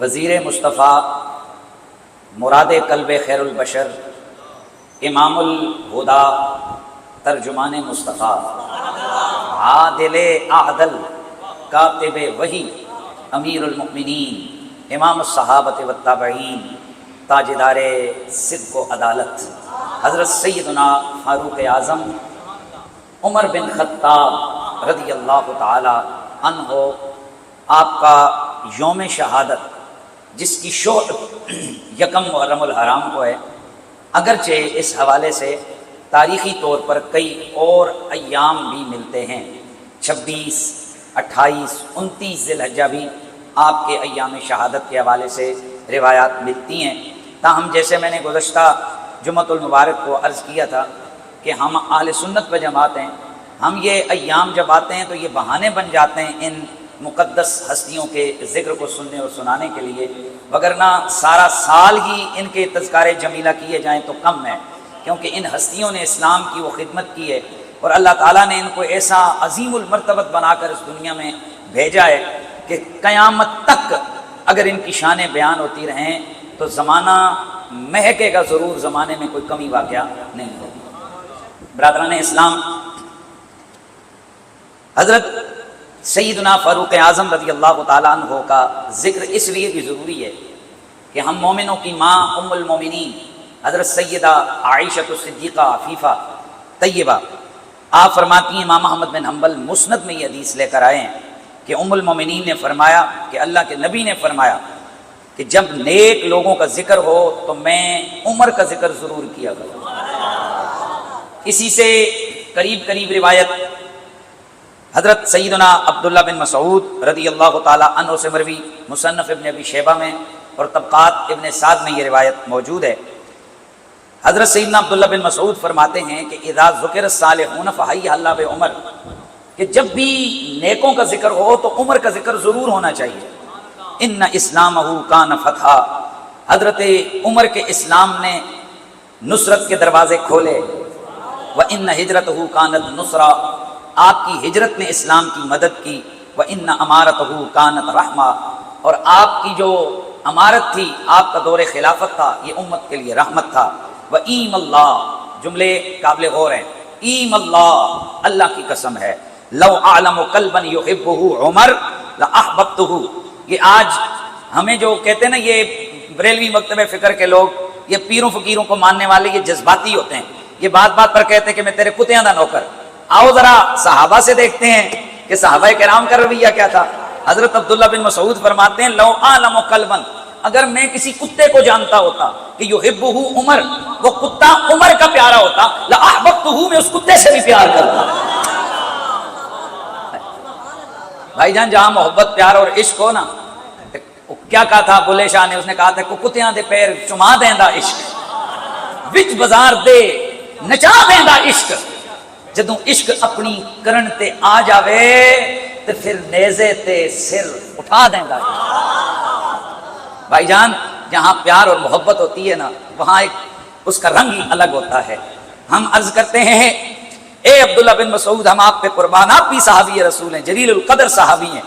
وزیر مصطفیٰ، مراد قلب خیر البشر، امام الہدا، ترجمان مصطفیٰ، عادل اعدل، کاتب وحی، امیر المؤمنین، امام الصحابۃ والتابعین، تاجدار صدق و عدالت، حضرت سیدنا فاروق اعظم عمر بن خطاب رضی اللہ تعالی عنہ، آپ کا یوم شہادت جس کی شوق یکم محرم الحرام کو ہے، اگرچہ اس حوالے سے تاریخی طور پر کئی اور ایام بھی ملتے ہیں، 26، 28، 29 ذی الحجہ بھی آپ کے ایام شہادت کے حوالے سے روایات ملتی ہیں۔ تاہم جیسے میں نے گزشتہ جمعۃ المبارک کو عرض کیا تھا کہ ہم اہل سنت و جماعت ہیں، ہم یہ ایام جب آتے ہیں تو یہ بہانے بن جاتے ہیں ان مقدس ہستیوں کے ذکر کو سننے اور سنانے کے لیے، وگرنہ سارا سال ہی ان کے تذکار جمیلہ کیے جائیں تو کم ہے، کیونکہ ان ہستیوں نے اسلام کی وہ خدمت کی ہے اور اللہ تعالیٰ نے ان کو ایسا عظیم المرتبت بنا کر اس دنیا میں بھیجا ہے کہ قیامت تک اگر ان کی شانیں بیان ہوتی رہیں تو زمانہ مہکے گا ضرور، زمانے میں کوئی کمی واقعہ نہیں ہوگی۔ برادران اسلام، حضرت سیدنا فاروق اعظم رضی اللہ تعالیٰ عنہ کا ذکر اس لیے بھی ضروری ہے کہ ہم مومنوں کی ماں ام المومنین حضرت سیدہ عائشہ الصدیقہ عفیفہ طیبہ، آپ فرماتی ہیں، امام احمد بن حنبل مسند میں یہ حدیث لے کر آئے ہیں کہ ام المومنین نے فرمایا کہ اللہ کے نبی نے فرمایا کہ جب نیک لوگوں کا ذکر ہو تو میں عمر کا ذکر ضرور کیا کروں۔ اسی سے قریب روایت حضرت سیدنا عبداللہ بن مسعود رضی اللہ تعالی عنہ سے مروی، مصنف ابن ابی شیبہ میں اور طبقات ابن سعد میں یہ روایت موجود ہے۔ حضرت سیدنا عبداللہ بن مسعود فرماتے ہیں کہ اذا ذکر الصالحون فحی اللہ بعمر، کہ جب بھی نیکوں کا ذکر ہو تو عمر کا ذکر ضرور ہونا چاہیے۔ ان اسلامہ کان فتحا، حضرت عمر کے اسلام نے نصرت کے دروازے کھولے۔ وان ہجرتہ کانت نصرا، آپ کی ہجرت نے اسلام کی مدد کی۔ وان امارتہ کانت رحمہ، اور آپ کی جو امارت تھی، آپ کا دور خلافت تھا، یہ امت کے لیے رحمت تھا۔ وَإِيمَ اللَّهُ، جملے قابل غور ہیں، ایم اللہ، اللہ کی قسم ہے، لو اعلم قلبا يحبه عمر لاحببته، یہ آج ہمیں جو کہتے ہیں نا، یہ بریلوی مکتب فکر کے لوگ، یہ پیروں فقیروں کو ماننے والے یہ جذباتی ہوتے ہیں، یہ بات پر کہتے ہیں کہ میں تیرے کتیاں دا نوکر۔ آؤ ذرا صحابہ سے دیکھتے ہیں کہ صحابہ کرام کا رویہ کیا تھا۔ حضرت عبداللہ بن مسعود فرماتے ہیں، لو اعلم قلبا، اگر میں کسی کتے کو جانتا ہوتا کہ یحبہ عمر، وہ کتا عمر کا پیارا ہوتا، لاحببتہ، میں اس کتے سے بھی پیار کرتا۔ بھائی جان، جہاں محبت، پیار اور عشق ہو نا، کیا کہا تھا بلے شاہ نے؟ اس نے کہا تھا کہ کتیاں دے پیر چما دیندا عشق، وچ بازار دے نچا دیندا عشق، جدوں عشق اپنی کرن تے آ جاوے تے پھر نیزے تے سر اٹھا دیندا عشق۔ بھائی جان، جہاں پیار اور محبت ہوتی ہے نا، وہاں ایک اس کا رنگ ہی الگ ہوتا ہے۔ ہم عرض کرتے ہیں، اے عبداللہ بن مسعود، ہم آپ پہ قربان، آپ بھی صحابی رسول ہیں، جلیل القدر صحابی ہیں،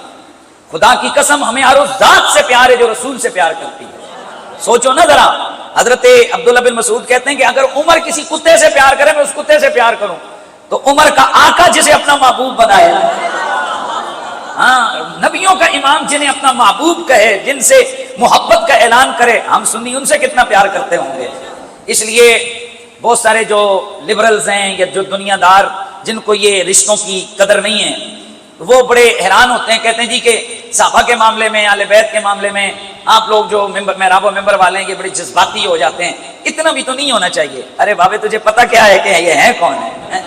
خدا کی قسم ہمیں ہر اس ذات سے پیار ہے جو رسول سے پیار کرتی ہے۔ سوچو نا ذرا، حضرت عبداللہ بن مسعود کہتے ہیں کہ اگر عمر کسی کتے سے پیار کرے، میں اس کتے سے پیار کروں، تو عمر کا آقا جسے اپنا محبوب بنایا، ہاں، نبیوں کا امام جنہیں اپنا محبوب کہے، جن سے محبت کا اعلان کرے، ہم سنی ان سے کتنا پیار کرتے ہوں گے۔ اس لیے بہت سارے جو لبرلز ہیں یا جو دنیا دار جن کو یہ رشتوں کی قدر نہیں ہے، وہ بڑے حیران ہوتے ہیں، کہتے ہیں جی کہ صحابہ کے معاملے میں، اہل بیت کے معاملے میں آپ لوگ جو محراب و ممبر والے ہیں، یہ بڑے جذباتی ہو جاتے ہیں، اتنا بھی تو نہیں ہونا چاہیے۔ ارے بابے، تجھے پتہ کیا ہے کہ یہ ہیں کون ہے؟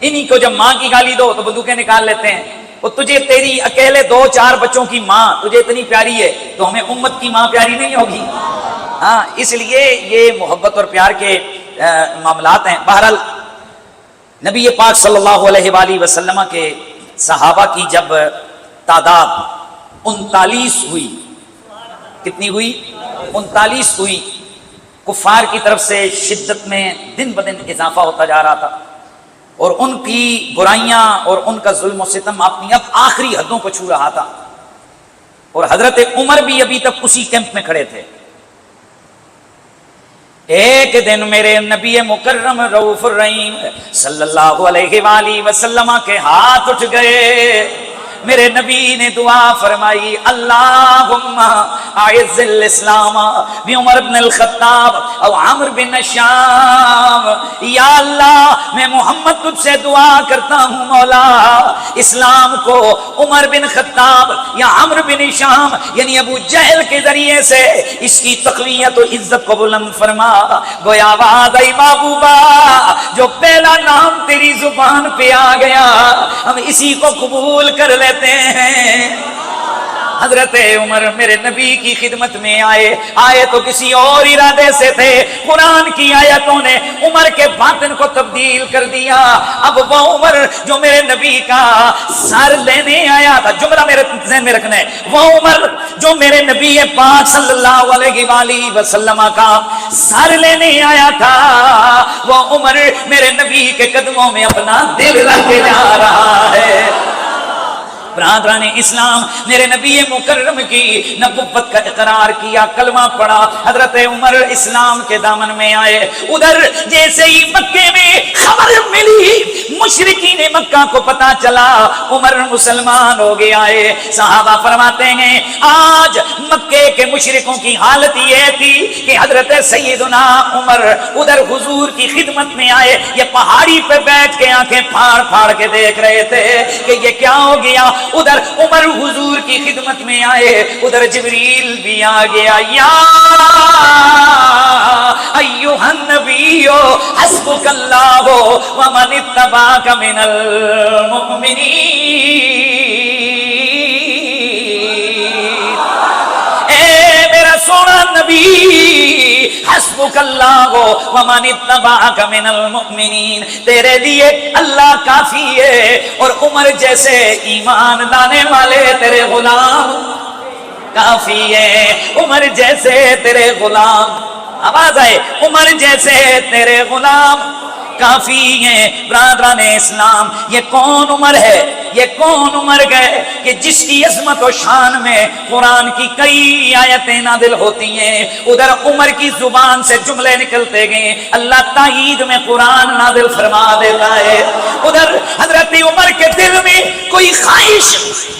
انہی کو جب ماں کی گالی دو تو بندوقیں نکال لیتے ہیں۔ وہ تجھے تیری اکیلے 2-4 بچوں کی ماں تجھے اتنی پیاری ہے تو ہمیں امت کی ماں پیاری نہیں ہوگی؟ ہاں، اس لیے یہ محبت اور پیار کے معاملات ہیں۔ بہرحال نبی پاک صلی اللہ علیہ وآلہ وسلم کے صحابہ کی جب تعداد 39 ہوئی، کتنی ہوئی؟ 39 ہوئی، کفار کی طرف سے شدت میں دن بدن اضافہ ہوتا جا رہا تھا، اور ان کی برائیاں اور ان کا ظلم و ستم اپنی اب آخری حدوں کو چھو رہا تھا۔ اور حضرت عمر بھی ابھی تک اسی کیمپ میں کھڑے تھے. ایک دن میرے نبی مکرم رؤوف الرحیم صلی اللہ علیہ وآلہ وسلم کے ہاتھ اٹھ گئے. میرے نبی نے دعا فرمائی اللہم اعز الاسلام بعمر بن الخطاب او عمرو بن الشام. یا اللہ میں محمد تجھ سے دعا کرتا ہوں مولا اسلام کو عمر بن خطاب یا عمرو بن شام یعنی ابو جہل کے ذریعے سے اس کی تقویت و عزت کو بلند فرما. گویا آواز آئی محبوبہ جو پہلا نام تیری زبان پہ آ گیا ہم اسی کو قبول کر لیتے ہیں. حضرت عمر میرے نبی کی خدمت میں آئے تو کسی اور ارادے سے تھے. قرآن کی آیتوں نے عمر کے باطن کو تبدیل کر دیا. اب وہ عمر جو میرے نبی کا سر لینے آیا تھا, جملہ میرے ذہن میں رکھنا ہے, وہ عمر جو میرے نبی پاک صلی اللہ علیہ وآلہ وسلم کا سر لینے آیا تھا, وہ عمر میرے نبی کے قدموں میں اپنا دل رکھ کے جا رہا ہے. برادران اسلام میرے نبی مکرم کی نبوت کا اقرار کیا, کلمہ پڑھا. حضرت عمر اسلام کے دامن میں آئے. ادھر جیسے ہی مکے میں خبر ملی, مشرکین مکہ کو پتا چلا عمر مسلمان ہو گیا ہے. صحابہ فرماتے ہیں آج مکے کے مشرکوں کی حالت یہ تھی کہ حضرت سیدنا عمر ادھر حضور کی خدمت میں آئے, یہ پہاڑی پہ بیٹھ کے آنکھیں پھاڑ پھاڑ کے دیکھ رہے تھے کہ یہ کیا ہو گیا. ادھر عمر حضور کی خدمت میں آئے, ادھر جبریل بھی آ گیا. یا ایھا النبی حسبک اللہ ومن اتبعک من المؤمنین. اے میرا سونا نبی حسبک اللہ ومن اتبعک من المؤمنین, تیرے لیے اللہ کافی ہے اور عمر جیسے ایمان لانے والے تیرے غلام کافی ہے. عمر جیسے تیرے غلام, آواز آئے, عمر جیسے تیرے غلام کافی ہیں. برادران اسلام یہ کون عمر ہے, یہ کون عمر گئے کہ جس کی عظمت و شان میں قرآن کی کئی آیتیں نازل ہوتی ہیں. ادھر عمر کی زبان سے جملے نکلتے گئے, اللہ تائید میں قرآن نازل فرما دیتا ہے. ادھر حضرت عمر کے دل میں کوئی خواہش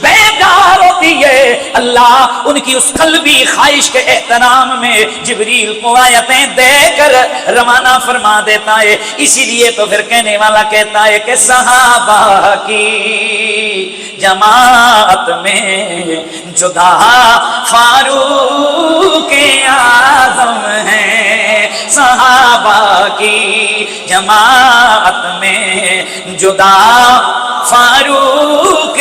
بیدار ہوتی ہے, اللہ ان کی اس قلبی خواہش کے احترام میں جبریل کو آیتیں دے کر روانہ فرما دیتا ہے. اسی لیے تو پھر کہنے والا کہتا ہے کہ صحابہ کی جماعت میں جدا فاروق اعظم ہے. صحابہ کی جماعت میں جدا فاروق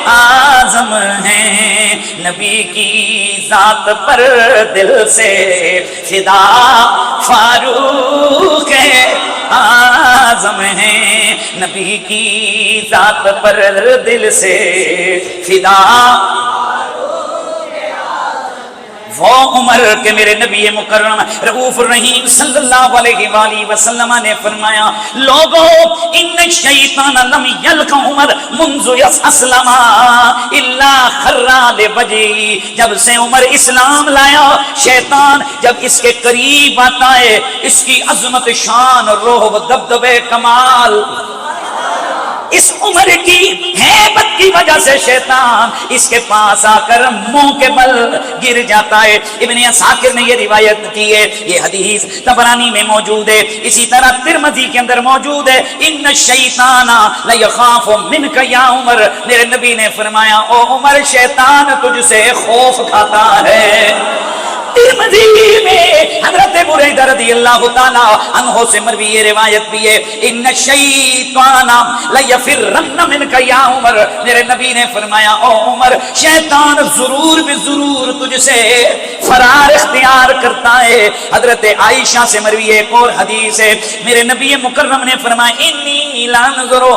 اعظم ہیں. نبی کی ذات پر دل سے فدا فاروق اعظم ہیں. نبی کی ذات پر دل سے فدا وہ عمر کے میرے نبی مکرم رؤوف الرحیم صلی اللہ علیہ وآلہ وسلم نے فرمایا لوگوں ان الشیطان لم یلق عمر منذ اسلم الا خر لوجهه. جب سے عمر اسلام لایا شیطان جب اس کے قریب آتا ہے اس کی عظمت شان روح و دبدبے کمال اس عمر کی ہیبت کی وجہ سے شیطان اس کے پاس آ کر منہ کے بل گر جاتا ہے. ابن عساکر نے یہ روایت کی ہے, یہ حدیث طبرانی میں موجود ہے, اسی طرح ترمذی کے اندر موجود ہے. ان الشیطان لیخاف منک یا عمر, میرے نبی نے فرمایا او عمر شیطان تجھ سے خوف کھاتا ہے. ترمذی میں حضرت بریدہ رضی اللہ تعالی عنہ سے مروی یہ روایت بھی ہے ان الشیطان لیفرن منک یا عمر, میرے نبی نے فرمایا او عمر شیطان ضرور بھی ضرور تجھ سے فرار اختیار کرتا ہے. حضرت عائشہ سے مروی ایک اور حدیث ہے, میرے نبی مکرم نے فرمایا انی لا نظرو,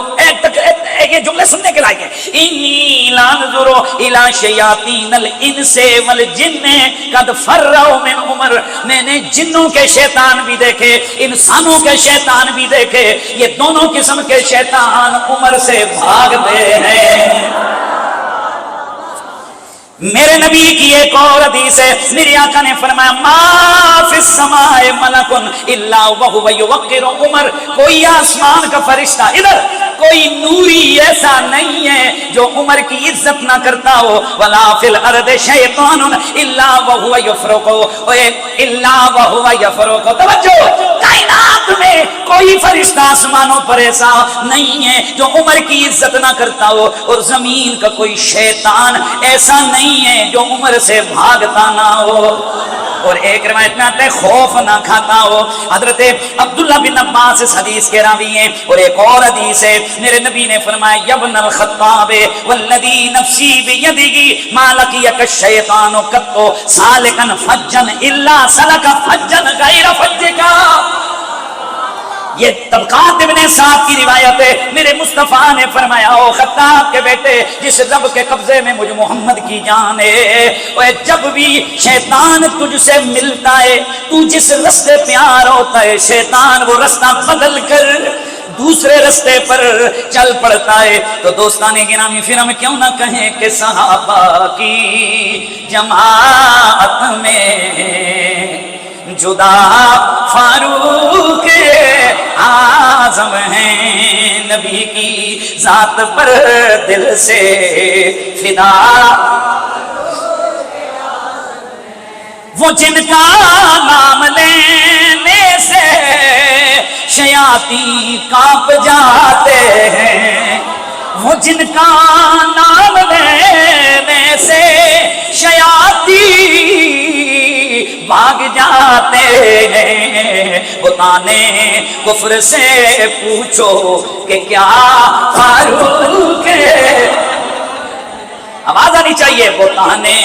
یہ جملے سننے کے لائق ہے, انی لا نظرو الی شیاطین الانس والجن قد فروا من عمر, میں نے جنوں کے شیطان بھی دیکھے انسانوں کے شیطان بھی دیکھے, یہ دونوں قسم کے شیطان عمر سے بھاگتے ہیں. میرے نبی کی ایک اور حدیث ہے، میرے آقا نے فرمایا ما فی السماء ملکن الا وہو یوقر عمر، کوئی آسمان کا فرشتہ ادھر کوئی نوری ایسا نہیں ہے جو عمر کی عزت نہ کرتا ہو، ولا فی الارض شیطان الا وہو یفرق الا وہو یفرق۔ توجہ، کائنات میں کوئی فرشتہ آسمانوں پر ایسا نہیں ہے جو عمر کی عزت نہ کرتا ہو، اور زمین کا کوئی شیطان ایسا نہیں ہے جو عمر سے بھاگتا نہ ہو، اور ایک روایت میں آتا ہے خوف نہ کھاتا ہو۔ حضرت عبداللہ بن عباس اس حدیث کے راوی ہیں، اور ایک اور حدیث ہے میرے نبی نے فرمایا یا ابن الخطاب والذی نفسی بیدہ ما لقیک الشیطان قط سالکا فجا الا سلک فجا غیر فجک۔ یہ طبقات ابن سعد کی روایت ہے، میرے مصطفیٰ نے فرمایا او خطاب کے بیٹے، جس رب کے قبضے میں مجھ محمد کی جان ہے، اور جب بھی شیطان تجھ سے ملتا ہے، تو جس رستے پیار ہوتا ہے، شیطان وہ رستہ بدل کر دوسرے رستے پر چل پڑتا ہے۔ تو دوستان گرامی، پھر ہم کیوں نہ کہیں کہ صحابہ کی جماعت میں جدا فاروق اعظم ہیں، نبی کی ذات پر دل سے فدا وہ جن کا نام لینے سے شیاطین کانپ جاتے ہیں، وہ جن کا نام لینے سے شیاطین بھاگ جاتے ہیں۔ بتانے کفر سے پوچھو کہ کیا فاروق ہے، آواز آنی چاہیے، بتانے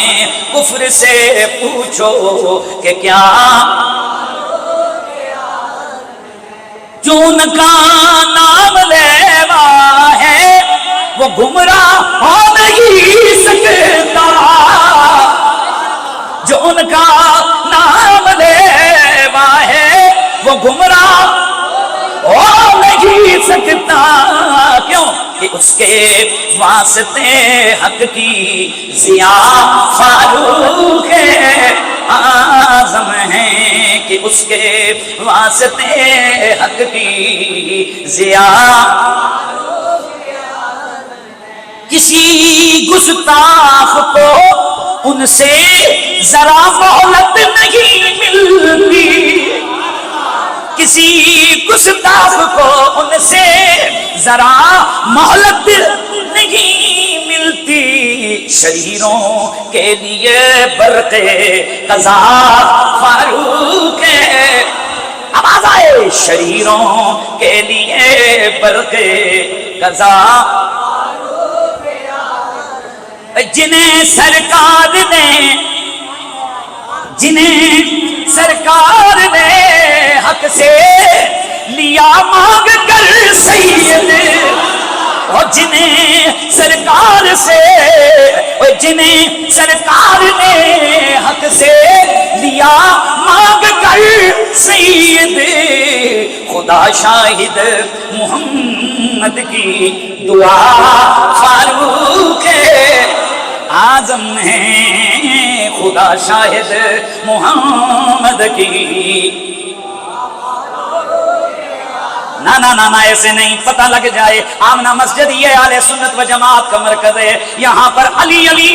کفر سے پوچھو کہ کیا جو ان کا نام لیوا ہے وہ گمراہ ہو نہیں سکتا، جو ان کا نام لیوا ہے وہ گمراہ ہو نہیں سکتا، کیوں کہ اس کے واسطے حق کی ضیا فاروق اعظم ہیں، کہ اس کے واسطے حق کی ضیا۔ کسی گستاخ کو ان سے ذرا مہلت نہیں ملتی، کسی گستاخ کو ان سے ذرا مہلت نہیں ملتی، شریروں کے لیے برق قضا فاروق آواز آئے، شریروں کے لیے برق قضا، جنہیں سرکار نے حق سے لیا مانگ کر سید، اور جنہیں سرکار نے حق سے لیا مانگ کر سید، خدا شاہد محمد کی دعا فاروق اعظم ہیں، خدا شاہد محمد کی۔ نا ایسے نہیں، پتہ لگ جائے آمنہ مسجد یہ اہل سنت و جماعت کا مرکز ہے، یہاں پر علی علی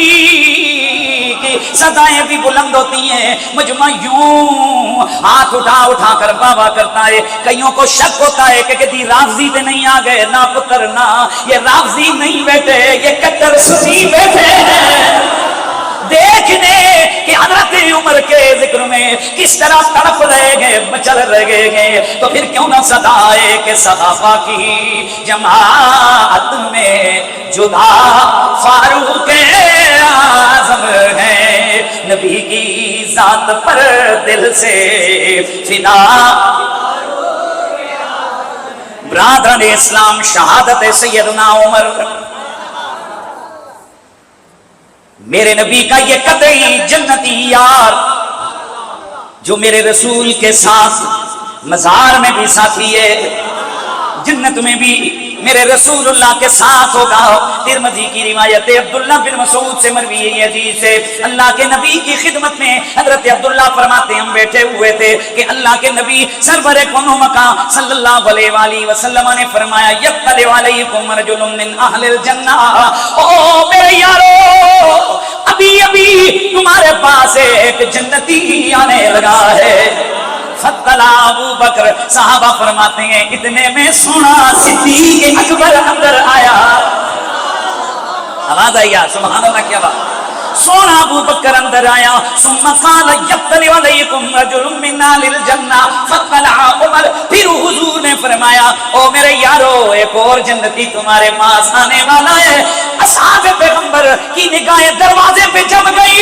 کی صدائیں بھی بلند ہوتی ہیں، مجمع یوں ہاتھ اٹھا کر بابا کرتا ہے۔ کئیوں کو شک ہوتا ہے کہ کدی رافضی تے نہیں آ گئے، نہ پتر نہ، یہ رافضی نہیں بیٹھے، یہ کٹر سنی بیٹھے ہیں، دیکھنے کہ حضرت عمر کے ذکر میں کس طرح تڑپ رہے گئے، مچل رہے گئے، تو پھر کیوں نہ صدائے کہ صحابہ کی جماعت میں جدا فاروق اعظم ہے، نبی کی ذات پر دل سے فدا۔ برادران اسلام، شہادت سیدنا عمر، میرے نبی کا یہ قطعی جنتی یار جو میرے رسول کے ساتھ مزار میں بھی ساتھی ہے، جنت میں بھی میرے رسول اللہ کے ساتھ ہوگا۔ ترمذی کی روایت عبداللہ بن مسعود سے مروی ہے حدیث ہے، اللہ کے نبی کی خدمت میں حضرت عبداللہ فرماتے ہم بیٹھے ہوئے تھے کہ اللہ کے نبی سرور کون و مکان صلی اللہ علیہ وآلہ وسلم نے فرمایا یطلع علیکم رجل من اہل الجنہ، او میرے یارو ابھی ابھی تمہارے پاس ایک جنتی آنے لگا ہے۔ فطلع ابو بکر، صحابہ فرماتے ہیں اتنے میں سنا صدیق اکبر اندر آیا۔ آواز آئی سبحان اللہ، کیا بات، سونا ابو بکر اندر آیا۔ ثم قال یطلع علیکم رجل من اہل الجنہ فطلع عمر، پھر حضور نے فرمایا او میرے یارو ایک اور جنتی تمہارے پاس آنے والا ہے۔ اصحاب پیغمبر کی نگاہیں دروازے پہ جم گئی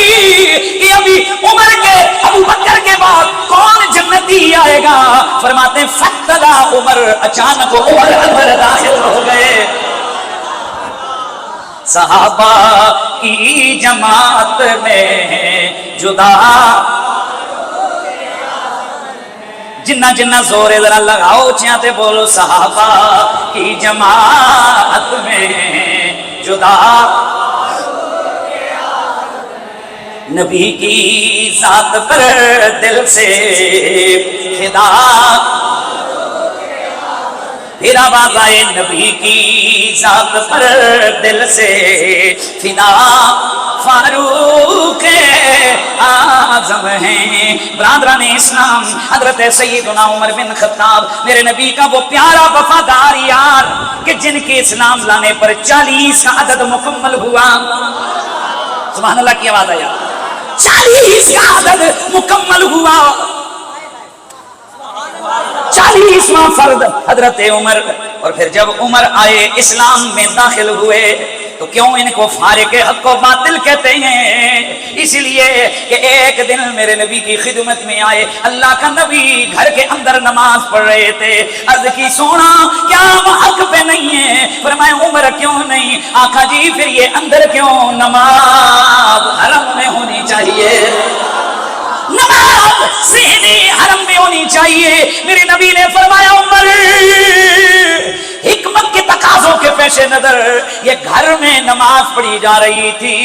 کہ ابھی عمر کے ابو بکر کے بعد کون جنتی آئے گا۔ فرماتے ہیں فطلع عمر، اچانک عمر اندر داخل ہو گئے۔ صحابہ کی جماعت میں جدا، جنہ جنہ زور ذرا لگاؤ چاہتے بولو، صحابہ کی جماعت میں جدا، نبی کی ذات پر دل سے فدا، پھر آواز آئے نبی کی ذات پر دل سے فدا، فاروق اعظم ہیں۔ برادران اسلام، حضرت سیدنا عمر بن خطاب میرے نبی کا وہ پیارا وفادار یار کہ جن کے اسلام لانے پر 40 کا عدد مکمل ہوا۔ سبحان اللہ کی آواز آیا، 40 کا عدد مکمل ہوا، 40واں فرد حضرت عمر۔ اور پھر جب عمر آئے اسلام میں داخل ہوئے تو کیوں ان کو فارق حق و باطل کہتے ہیں؟ اس لیے کہ ایک دن میرے نبی کی خدمت میں آئے، اللہ کا نبی گھر کے اندر نماز پڑھ رہے تھے، عرض کی سونا کیا ہم حق پہ نہیں ہیں؟ فرمایا عمر کیوں نہیں؟ آقا جی پھر یہ اندر کیوں؟ نماز حرم میں ہونی چاہیے، نماز صحیح حرم میں ہونی چاہیے۔ میرے نبی نے فرمایا عمر حکمت کے تقاضوں کے پیش نظر یہ گھر میں نماز پڑھی جا رہی تھی،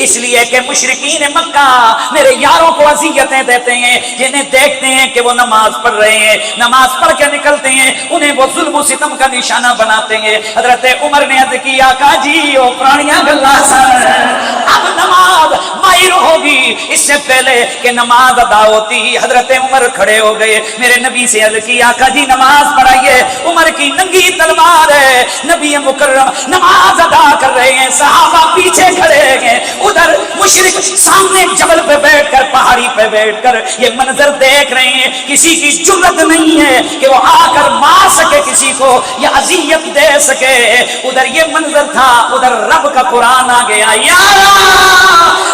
اس لیے کہ مشرکین مکہ میرے یاروں کو اذیتیں دیتے ہیں، جنہیں دیکھتے ہیں کہ وہ نماز پڑھ رہے ہیں، نماز پڑھ کے نکلتے ہیں، انہیں وہ ظلم و ستم کا نشانہ بناتے ہیں۔ حضرت عمر نے عرض کی آقا جی وہ پرانیاں گلاں سن، اب نماز ماہر ہوگی، اس سے پہلے کہ نماز ادا ہوتی حضرت عمر کھڑے ہو گئے، میرے نبی سے عرض کی آقا جی نماز پڑھائیے۔ عمر کی ننگی تلوار ہے، نبی مکرم نماز ادا کر رہے ہیں، صحابہ پیچھے کھڑے ہیں، ادھر مشرک سامنے جبل پہ بیٹھ کر، پہاڑی پہ بیٹھ کر یہ منظر دیکھ رہے ہیں، کسی کی جرت نہیں ہے کہ وہ آ کر مار سکے کسی کو یا اذیت دے سکے۔ ادھر یہ منظر تھا، ادھر رب کا قرآن آ گیا، یا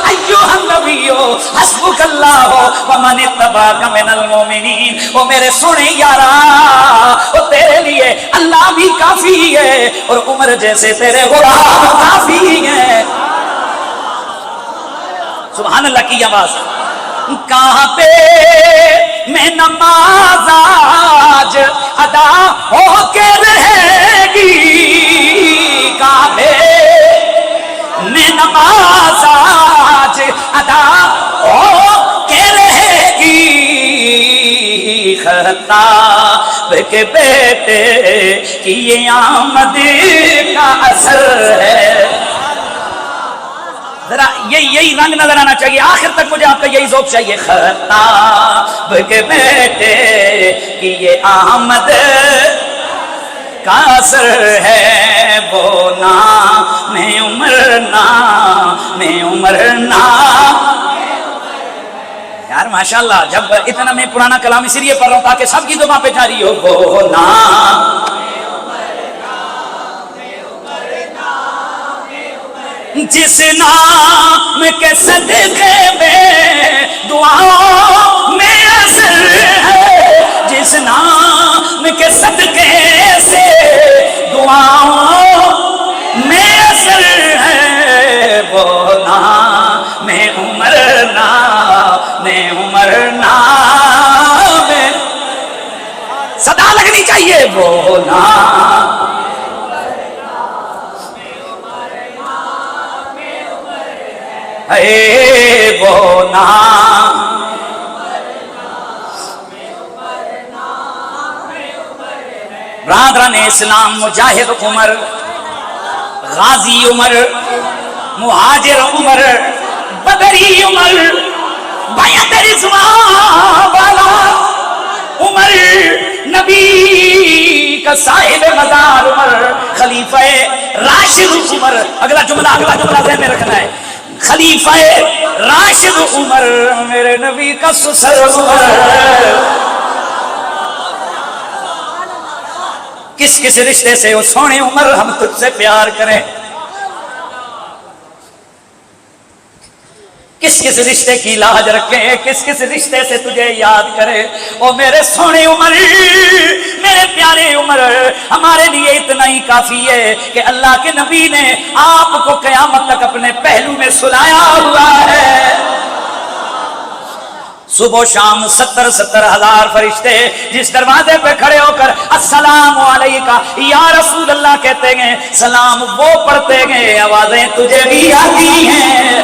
ایھا النبی حسبک اللہ ومن اتبعک من المؤمنین، او میرے سونے یارا او تیرے لیے اللہ بھی کافی ہے اور عمر جیسے تیرے غلام کافی ہیں۔ سبحان اللہ کی آواز۔ کہاں پہ میں نماز آج ادا ہو کے رہے گی، کہاں پہ میں نماز آج ادا ہو کے رہے گی، خطاب کے بیٹے کی یہ آمد کا اثر ہے۔ ذرا یہی رنگ نظر آنا چاہیے، آخر تک مجھے آپ کا یہی ذوق چاہیے۔ خطاب کے بیٹے کی یہ آمد کا اثر ہے، وہ نام عمر، نام عمر، نام یار ماشاءاللہ۔ جب اتنا میں پرانا کلام اس لیے پڑھ رہا ہوں تاکہ سب کی زبان پہ جاری ہو، وہ نام جس نام کے صدقے میں دعاؤں میں اثر ہے، جس نام کے صدقے سے دعاؤں میں اثر ہے، وہ نام عمر، نام عمر، نام صدا لگنی چاہیے، وہ نام ہے وہ نام، برادران اسلام، مجاہد عمر، غازی عمر، مہاجر عمر، بدری عمر، بیعت رضوان والا عمر، نبی کا صاحب مزار عمر، خلیفہ راشد عمر. اگلا جملہ ذہن میں رکھنا ہے. خلیفہ راشد عمر، میرے نبی کا سسر عمر. کس کس رشتے سے وہ سونے عمر ہم تجھ سے پیار کریں، کس کس رشتے کی لاج رکھیں، کس کس رشتے سے تجھے یاد کرے. او میرے سونے عمر، میرے پیارے عمر، ہمارے لیے اتنا ہی کافی ہے کہ اللہ کے نبی نے آپ کو قیامت تک اپنے پہلو میں سلایا ہوا ہے. صبح و شام 70,000 فرشتے جس دروازے پہ کھڑے ہو کر السلام علیکہ یا رسول اللہ کہتے ہیں، سلام وہ پڑھتے ہیں، آوازیں تجھے بھی آتی ہیں.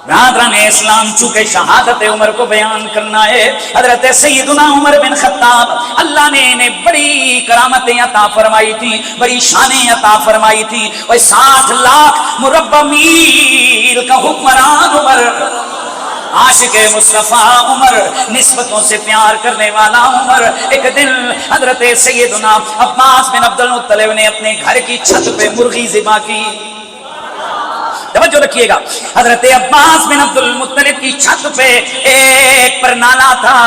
برادران اسلام، چونکہ شہادت عمر کو بیان کرنا ہے، حضرت سیدنا عمر بن خطاب، اللہ نے انہیں بڑی کرامتیں عطا فرمائی تھی، بڑی شانیں عطا فرمائی تھی. اور 60 لاکھ مربع میل کا حکمران عمر، عاشق مصطفیٰ عمر، نسبتوں سے پیار کرنے والا عمر. ایک دن حضرت سیدنا عباس بن عبد المطلب نے اپنے گھر کی چھت پہ مرغی ذبح کی. توجہ رکھیے گا، حضرت عباس بن عبد المطلب کی چھت پہ ایک پرنالا تھا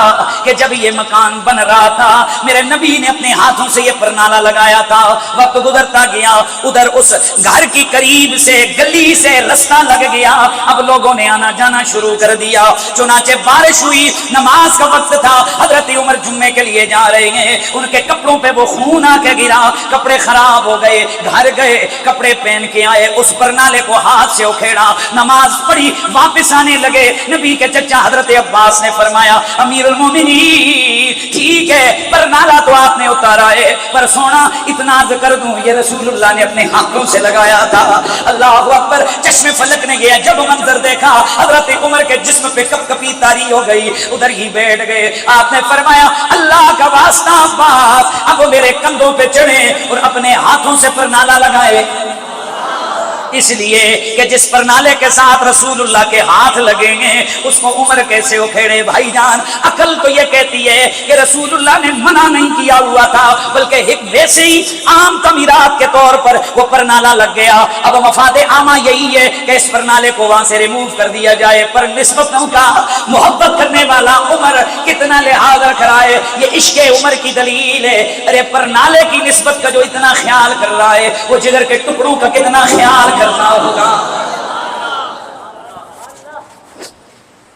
کہ جب یہ مکان بن رہا تھا میرے نبی نے اپنے ہاتھوں سے یہ پرنالا لگایا تھا. وقت گزرتا گیا، ادھر اس گھر کی قریب سے گلی سے رستہ لگ گیا. اب لوگوں نے آنا جانا شروع کر دیا. چنانچہ بارش ہوئی، نماز کا وقت تھا، حضرت عمر جمعے کے لیے جا رہے ہیں، ان کے کپڑوں پہ وہ خون آ کے گرا، کپڑے خراب ہو گئے. گھر گئے، کپڑے پہن کے آئے، اس پرنالے کو ہاتھ سے اکھیڑا، نماز پڑھی، واپس آنے لگے. نبی کے چچا حضرت عباس نے فرمایا، امیر المومنین ٹھیک ہے پرنالا تو آپ نے اتارا ہے، پر سونا اتنا عرض کر دوں یہ رسول اللہ نے اپنے ہاتھوں سے لگایا تھا. اللہ اکبر. چشم فلک نے گیا، جب منظر دیکھا حضرت عمر کے جسم پہ کپ کپی طاری ہو گئی، ادھر ہی بیٹھ گئے. آپ نے فرمایا، اللہ کا واسطہ عباس اب میرے کندھوں پہ چڑھے اور اپنے ہاتھوں سے پرنالا لگائے. اس لیے کہ جس پرنالے کے ساتھ رسول اللہ کے ہاتھ لگیں گے اس کو عمر کیسے اکھیڑے. بھائی جان، عقل تو یہ کہتی ہے کہ رسول اللہ نے منع نہیں کیا ہوا تھا، بلکہ ویسے ہی عام تعمیرات کے طور پر وہ پرنالا لگ گیا. اب مفاد عامہ یہی ہے کہ اس پرنالے کو وہاں سے ریموو کر دیا جائے، پر نسبتوں کا محبت کرنے والا عمر کتنا لحاظ رکھ رہا ہے. یہ عشق عمر کی دلیل ہے. ارے پرنالے کی نسبت کا جو اتنا خیال کر رہا ہے، وہ جگر کے ٹکڑوں کا کتنا خیال کرنا ہوگا.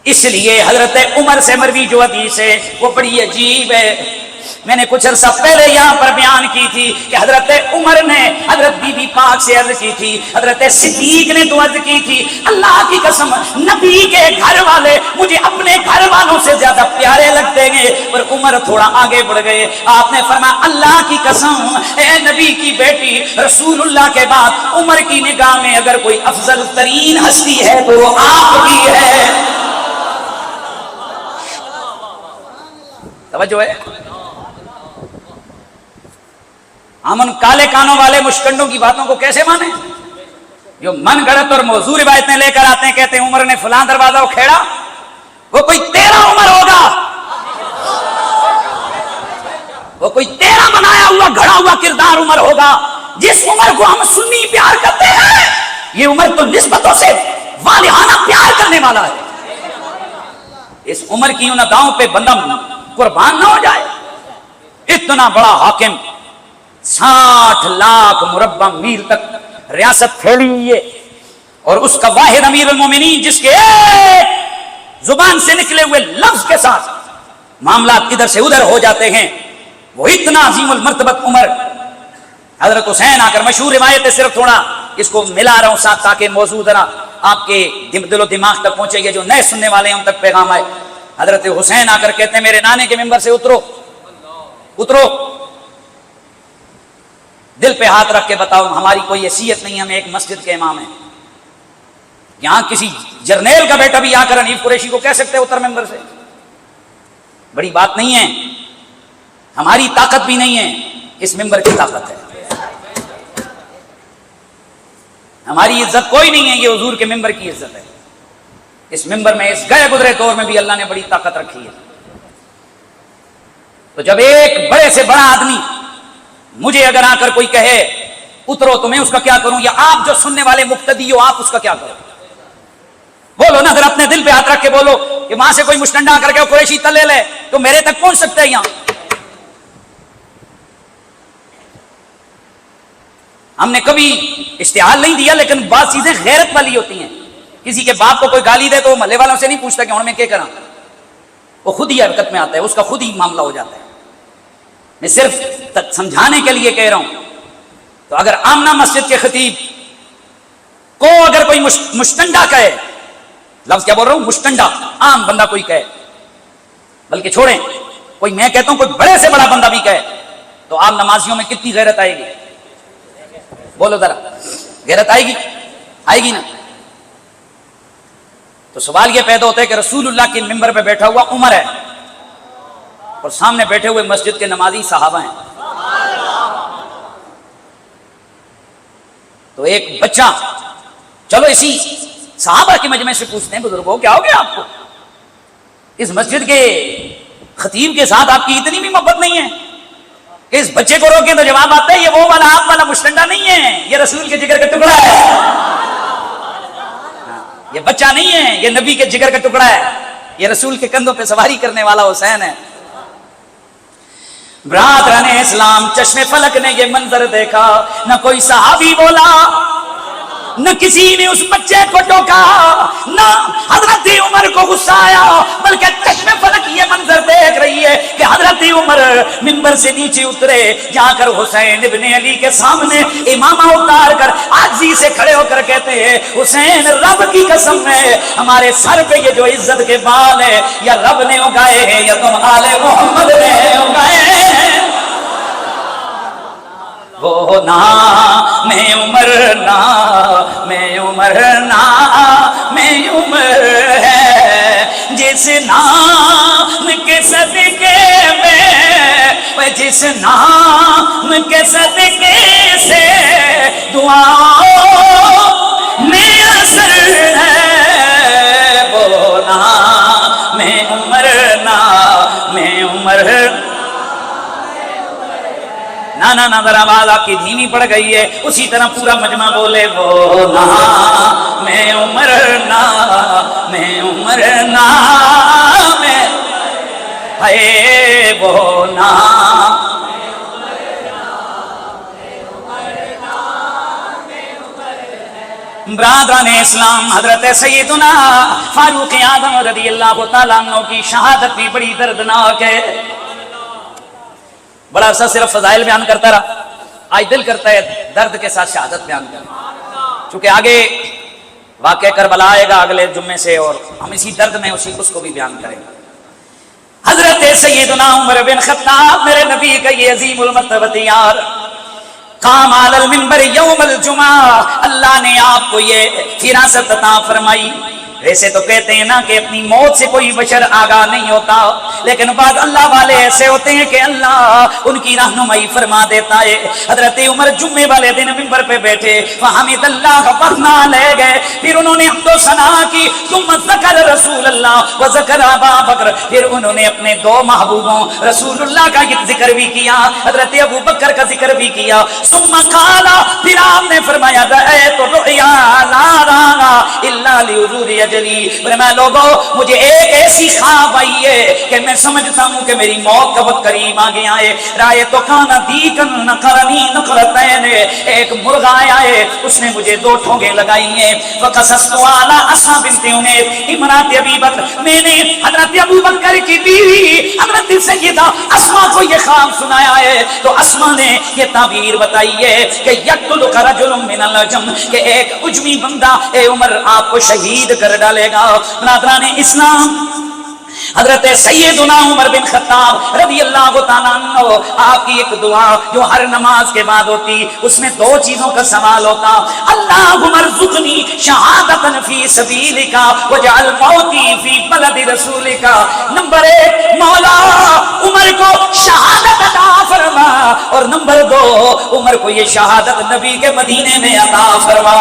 اس لیے حضرت عمر سے مروی جو حدیث ہے وہ بڑی عجیب ہے. میں نے کچھ عرصہ پہلے یہاں پر بیان کی تھی کہ حضرت عمر نے حضرت بی بی پاک سے عرض کی تھی، حضرت صدیق نے تو عرض کی تھی، اللہ کی قسم نبی کے گھر والے مجھے اپنے گھر والوں سے زیادہ پیارے لگتے ہیں. پر عمر تھوڑا آگے بڑھ گئے. آپ نے فرمایا، اللہ کی قسم اے نبی کی بیٹی، رسول اللہ کے بعد عمر کی نگاہ میں اگر کوئی افضل ترین ہستی ہے تو وہ آپ بھی ہے. توجہ ہے. ہم ان کالے کانوں والے مشکنڈوں کی باتوں کو کیسے مانیں جو من گڑت اور موضوع روایتیں لے کر آتے ہیں، کہتے ہیں عمر نے فلاں دروازہ اکھیڑا. وہ کوئی تیرا عمر ہوگا، وہ کوئی تیرا بنایا ہوا گھڑا ہوا کردار عمر ہوگا. جس عمر کو ہم سنی پیار کرتے ہیں، یہ عمر تو نسبتوں سے والہانہ پیار کرنے والا ہے. اس عمر کی ان اداؤں پہ بندہ قربان نہ ہو جائے. اتنا بڑا حاکم، 60 لاکھ مربع میل تک ریاست پھیلی ہوئی ہے، اور اس کا واحد امیر المومنین جس کے ایک زبان سے نکلے ہوئے لفظ کے ساتھ معاملات ادھر سے ادھر ہو جاتے ہیں، وہ اتنا عظیم المرتبت عمر. حضرت حسین آ کر، مشہور روایت ہے، صرف تھوڑا اس کو ملا رہا ہوں ساتھ تاکہ موضوع ذرا آپ کے دل و دماغ تک پہنچے گا، جو نئے سننے والے ہیں ان تک پیغام آئے. حضرت حسین آ کر کہتے ہیں، میرے نانے کے ممبر سے اترو اترو، دل پہ ہاتھ رکھ کے بتاؤ، ہماری کوئی حیثیت نہیں، ہم ایک مسجد کے امام ہیں. یہاں کسی جرنیل کا بیٹا بھی آ کر حنیف قریشی کو کہہ سکتے اتر ممبر سے، بڑی بات نہیں ہے، ہماری طاقت بھی نہیں ہے، اس ممبر کی طاقت ہے، ہماری عزت کوئی نہیں ہے، یہ حضور کے ممبر کی عزت ہے۔ اس ممبر میں اس گئے گزرے دور میں بھی اللہ نے بڑی طاقت رکھی ہے۔ تو جب ایک بڑے سے بڑا آدمی مجھے اگر آ کر کوئی کہے اترو تو میں اس کا کیا کروں، یا آپ جو سننے والے مقتدی ہو آپ اس کا کیا کرو؟ بولو نا، اگر اپنے دل پہ ہاتھ رکھ کے بولو کہ وہاں سے کوئی مشٹنڈا کر کے قریشی تلے لے تو میرے تک پہنچ سکتے ہیں۔ یہاں ہم نے کبھی اشتعال نہیں دیا، لیکن بعض چیزیں غیرت والی ہوتی ہیں۔ کسی کے باپ کو کوئی گالی دے تو محلے والوں سے نہیں پوچھتا کہ ہوں میں کیا کراں، وہ خود ہی حرکت میں آتا ہے، اس کا خود ہی معاملہ ہو جاتا ہے۔ میں صرف سمجھانے کے لیے کہہ رہا ہوں۔ تو اگر آمنہ مسجد کے خطیب کو اگر کوئی مشتنڈا کہے، لفظ کیا بول رہا ہوں، مشتنڈا، عام بندہ کوئی کہے، بلکہ چھوڑیں کوئی، میں کہتا ہوں کوئی بڑے سے بڑا بندہ بھی کہے، تو عام نمازیوں میں کتنی غیرت آئے گی؟ بولو ذرا، غیرت آئے گی؟ آئے گی نا؟ تو سوال یہ پیدا ہوتا ہے کہ رسول اللہ کے ممبر پہ بیٹھا ہوا عمر ہے اور سامنے بیٹھے ہوئے مسجد کے نمازی صحابہ ہیں، تو ایک بچہ، چلو اسی صحابہ کے مجمع سے پوچھتے ہیں، بزرگوں کیا ہو گیا آپ کو؟ اس مسجد کے خطیب کے ساتھ آپ کی اتنی بھی محبت نہیں ہے کہ اس بچے کو روکیں؟ تو جواب آتا ہے یہ وہ والا آپ والا مشتنڈا نہیں ہے، یہ رسول کے جگر کا ٹکڑا ہے، یہ بچہ نہیں ہے، یہ نبی کے جگر کا ٹکڑا ہے، یہ رسول کے کندھوں پہ سواری کرنے والا حسین ہے۔ برادران اسلام، چشم فلک نے یہ منظر دیکھا، نہ کوئی صحابی بولا، نہ کسی نے اس بچے کو ٹوکا، نہ حضرت عمر کو غصہ آیا، بلکہ چشم فلک یہ منظر دیکھ رہی ہے کہ حضرت عمر منبر سے نیچے اترے، جا کر حسین ابن علی کے سامنے امامہ اتار کر عاجزی سے کھڑے ہو کر کہتے ہیں حسین رب کی قسم ہے ہمارے سر پہ یہ جو عزت کے بال ہے یا رب نے اگائے ہیں یا تم آل محمد نے اگائے ہیں۔ وہ نام میں عمر، نام میں عمر، نام میں عمر ہے، جس نام کے صدقے میں، جس نام کے صدقے سے دعاؤں میں اثر ہے، وہ نام میں عمر، نام میں عمر۔ نا ذرا آواز آپ کی دھیمی پڑ گئی ہے، اسی طرح پورا مجمع بولے وہ نام میں عمر، نام میں عمر، نام میں ہے، وہ نام۔ برادران اسلام، حضرت سیدنا فاروق اعظم رضی اللہ تعالیٰ عنہ کی شہادت بھی بڑی دردناک ہے۔ بڑا عرصہ صرف فضائل بیان کرتا رہا، آج دل کرتا ہے درد کے ساتھ شہادت بیان کرنا، چونکہ آگے واقعہ کربلا آئے گا اگلے جمعے سے، اور ہم اسی درد میں اس کو بھی بیان کریں گے۔ حضرت سیدنا عمر بن خطاب، میرے نبی کا یہ عظیم المرتبہ یار، قام علی المنبر یوم الجمعہ، اللہ نے آپ کو یہ فراست عطا فرمائی۔ ویسے تو کہتے ہیں نا کہ اپنی موت سے کوئی بشر آگاہ نہیں ہوتا، لیکن بعض اللہ والے ایسے ہوتے ہیں کہ اللہ ان کی رہنمائی فرما دیتا ہے۔ حضرت عمر جمعے والے دن منبر پہ بیٹھے، فحمد اللہ پڑھنا لے گئے، پھر انہوں نے حمد و ثنا کی، ثم ذکر رسول اللہ و ذکر ابا بکر، پھر انہوں نے اپنے دو محبوبوں رسول اللہ کا ذکر بھی کیا، حضرت ابو بکر کا ذکر بھی کیا، ثم قال، پھر آپ نے فرمایا رأیت رؤیا لا رانا الا لحضور جلی، میں لوگوں مجھے ایک ایسی خواب آئی ہے کہ میں سمجھتا ہوں کہ میری موت کا وقت قریب آ گیا ہے۔ رائے تو کانا دیکن نقرنی نقرتین، ایک مرغ آیا ہے اس نے مجھے دو ٹھونگیں لگائی ہیں، وقصصت علی اسما بنت عمیر امرات ابی بکر، میں نے حضرت ابو بکر کی بیوی حضرت سیدہ اسما کو یہ خواب سنایا ہے، تو اسما نے یہ تعبیر بتائی ہے کہ یقتلک رجل من العجم، کہ ایک عجمی بندہ اے عمر آپ کو شہید کر ڈالے گا۔ برادران اسلام، حضرت سیدنا عمر بن خطاب رضی اللہ تعالیٰ عنہ آپ کی ایک دعا جو ہر نماز کے بعد ہوتی، اس میں دو چیزوں کا سوال ہوتا، اللہم ارزقنی شہادتا فی سبیلک وجعل موتی فی بلد رسولک۔ نمبر ایک، مولا عمر کو شہادت عطا فرما، اور نمبر دو، عمر کو یہ شہادت نبی کے مدینے میں عطا فرما۔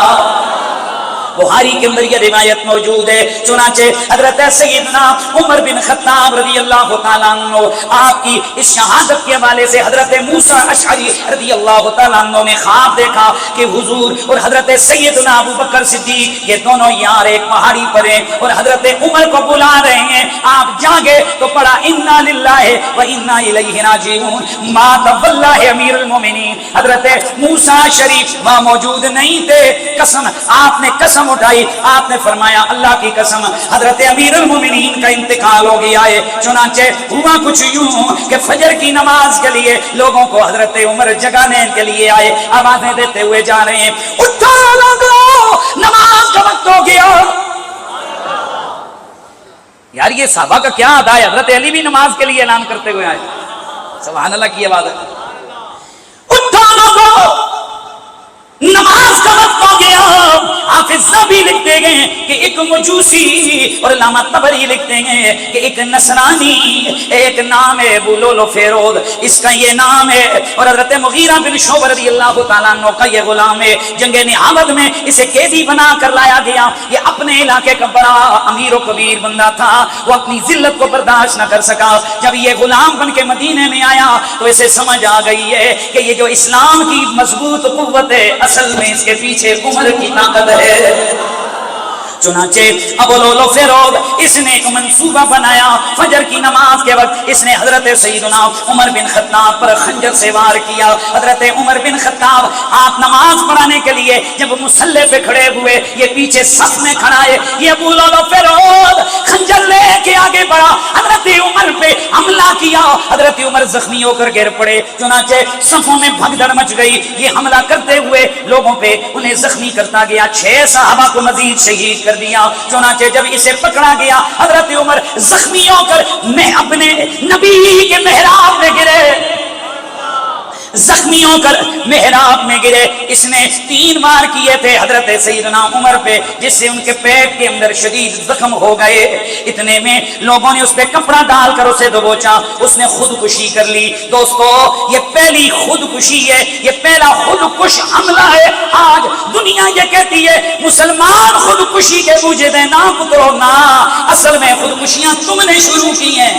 بخاری کے اندر یہ روایت موجود ہے، چنانچہ حضرت سیدنا عمر بن خطاب رضی اللہ تعالیٰ عنہ آپ کی اس شہادت کے حوالے سے حضرت موسیٰ اشعری رضی اللہ تعالیٰ عنہ نے خواب دیکھا کہ حضور اور حضرت سیدنا ابو بکر صدیق یہ دونوں یار ایک پہاڑی پر ہیں اور حضرت عمر کو بلا رہے ہیں۔ آپ جاگے تو پڑھا انا للہ و انا الیہ راجعون، مات واللہ امیر المومنین۔ حضرت موسیٰ شریف وہاں موجود نہیں تھے، قسم آپ نے قسم اٹھائی، آپ نے فرمایا اللہ کی قسم حضرت امیر المومنین کا انتقال ہو گیا ہے۔ چنانچہ ہوا کچھ یوں کہ فجر کی نماز کے لیے لوگوں کو حضرت عمر جگانے کے لیے آئے، آوازیں دیتے ہوئے جا رہے ہیں، اٹھو لوگو نماز کا وقت ہو گیا۔ یار یہ صحابہ کا کیا ادا ہے، حضرت علی بھی نماز کے لیے اعلان کرتے ہوئے آئے، سبحان اللہ کی آواز ہے، اٹھو لوگو نماز کا وقت ہو گیا۔ حافظ بھی لکھتے گئے کہ ایک مجوسی، اور علامہ طبری لکھتے ہیں کہ ایک نصرانی، ایک نام ہے ابو لولو فیرود، اس کا یہ نام ہے، اور حضرت مغیرہ بن شعبہ رضی اللہ تعالیٰ عنہ کا یہ غلام ہے۔ جنگ نہاوند میں اسے قیدی بنا کر لایا گیا، یہ اپنے علاقے کا بڑا امیر و کبیر بندہ تھا، وہ اپنی ذلت کو برداشت نہ کر سکا۔ جب یہ غلام بن کے مدینے میں آیا تو اسے سمجھ آ گئی ہے کہ یہ جو اسلام کی مضبوط قوت ہے اصل میں اس کے پیچھے عمر کی طاقت ہے۔ چنانچہ ابو لولو فیرود اس نے ایک منصوبہ بنایا، فجر کی نماز کے وقت اس نے حضرت سیدنا عمر بن خطاب پر خنجر سے وار کیا۔ حضرت عمر بن خطاب آپ نماز پڑھانے کے لیے جب مصلی پہ کھڑے ہوئے، یہ پیچھے صف میں کھڑا ہے، یہ ابو لولو فیرود خنجر لے کے آگے بڑھا، حضرت عمر پہ حملہ کیا، حضرت عمر زخمی ہو کر گر پڑے۔ چنانچہ صفوں میں بھگدڑ مچ گئی، یہ حملہ کرتے ہوئے لوگوں پہ انہیں زخمی کرتا گیا، 6 صحابہ کو مزید شہید کر دیا۔ چنانچہ جب اسے پکڑا گیا، حضرت عمر زخمی ہو کر میں اپنے نبی کے محراب میں گرے، زخمی ہو کر محراب میں گرے۔ اس نے 3 وار کیے تھے حضرت سیدنا عمر پہ، جس سے ان کے پیٹ کے اندر شدید زخم ہو گئے۔ اتنے میں لوگوں نے اس پہ کپڑا ڈال کر اسے دبوچا، اس نے خودکشی کر لی۔ دوستو یہ پہلی خودکشی ہے، یہ پہلا خودکش حملہ ہے۔ آج دنیا یہ کہتی ہے مسلمان خودکشی کے موجب ہے، نہ پترو نہ، اصل میں خودکشیاں تم نے شروع کی ہیں۔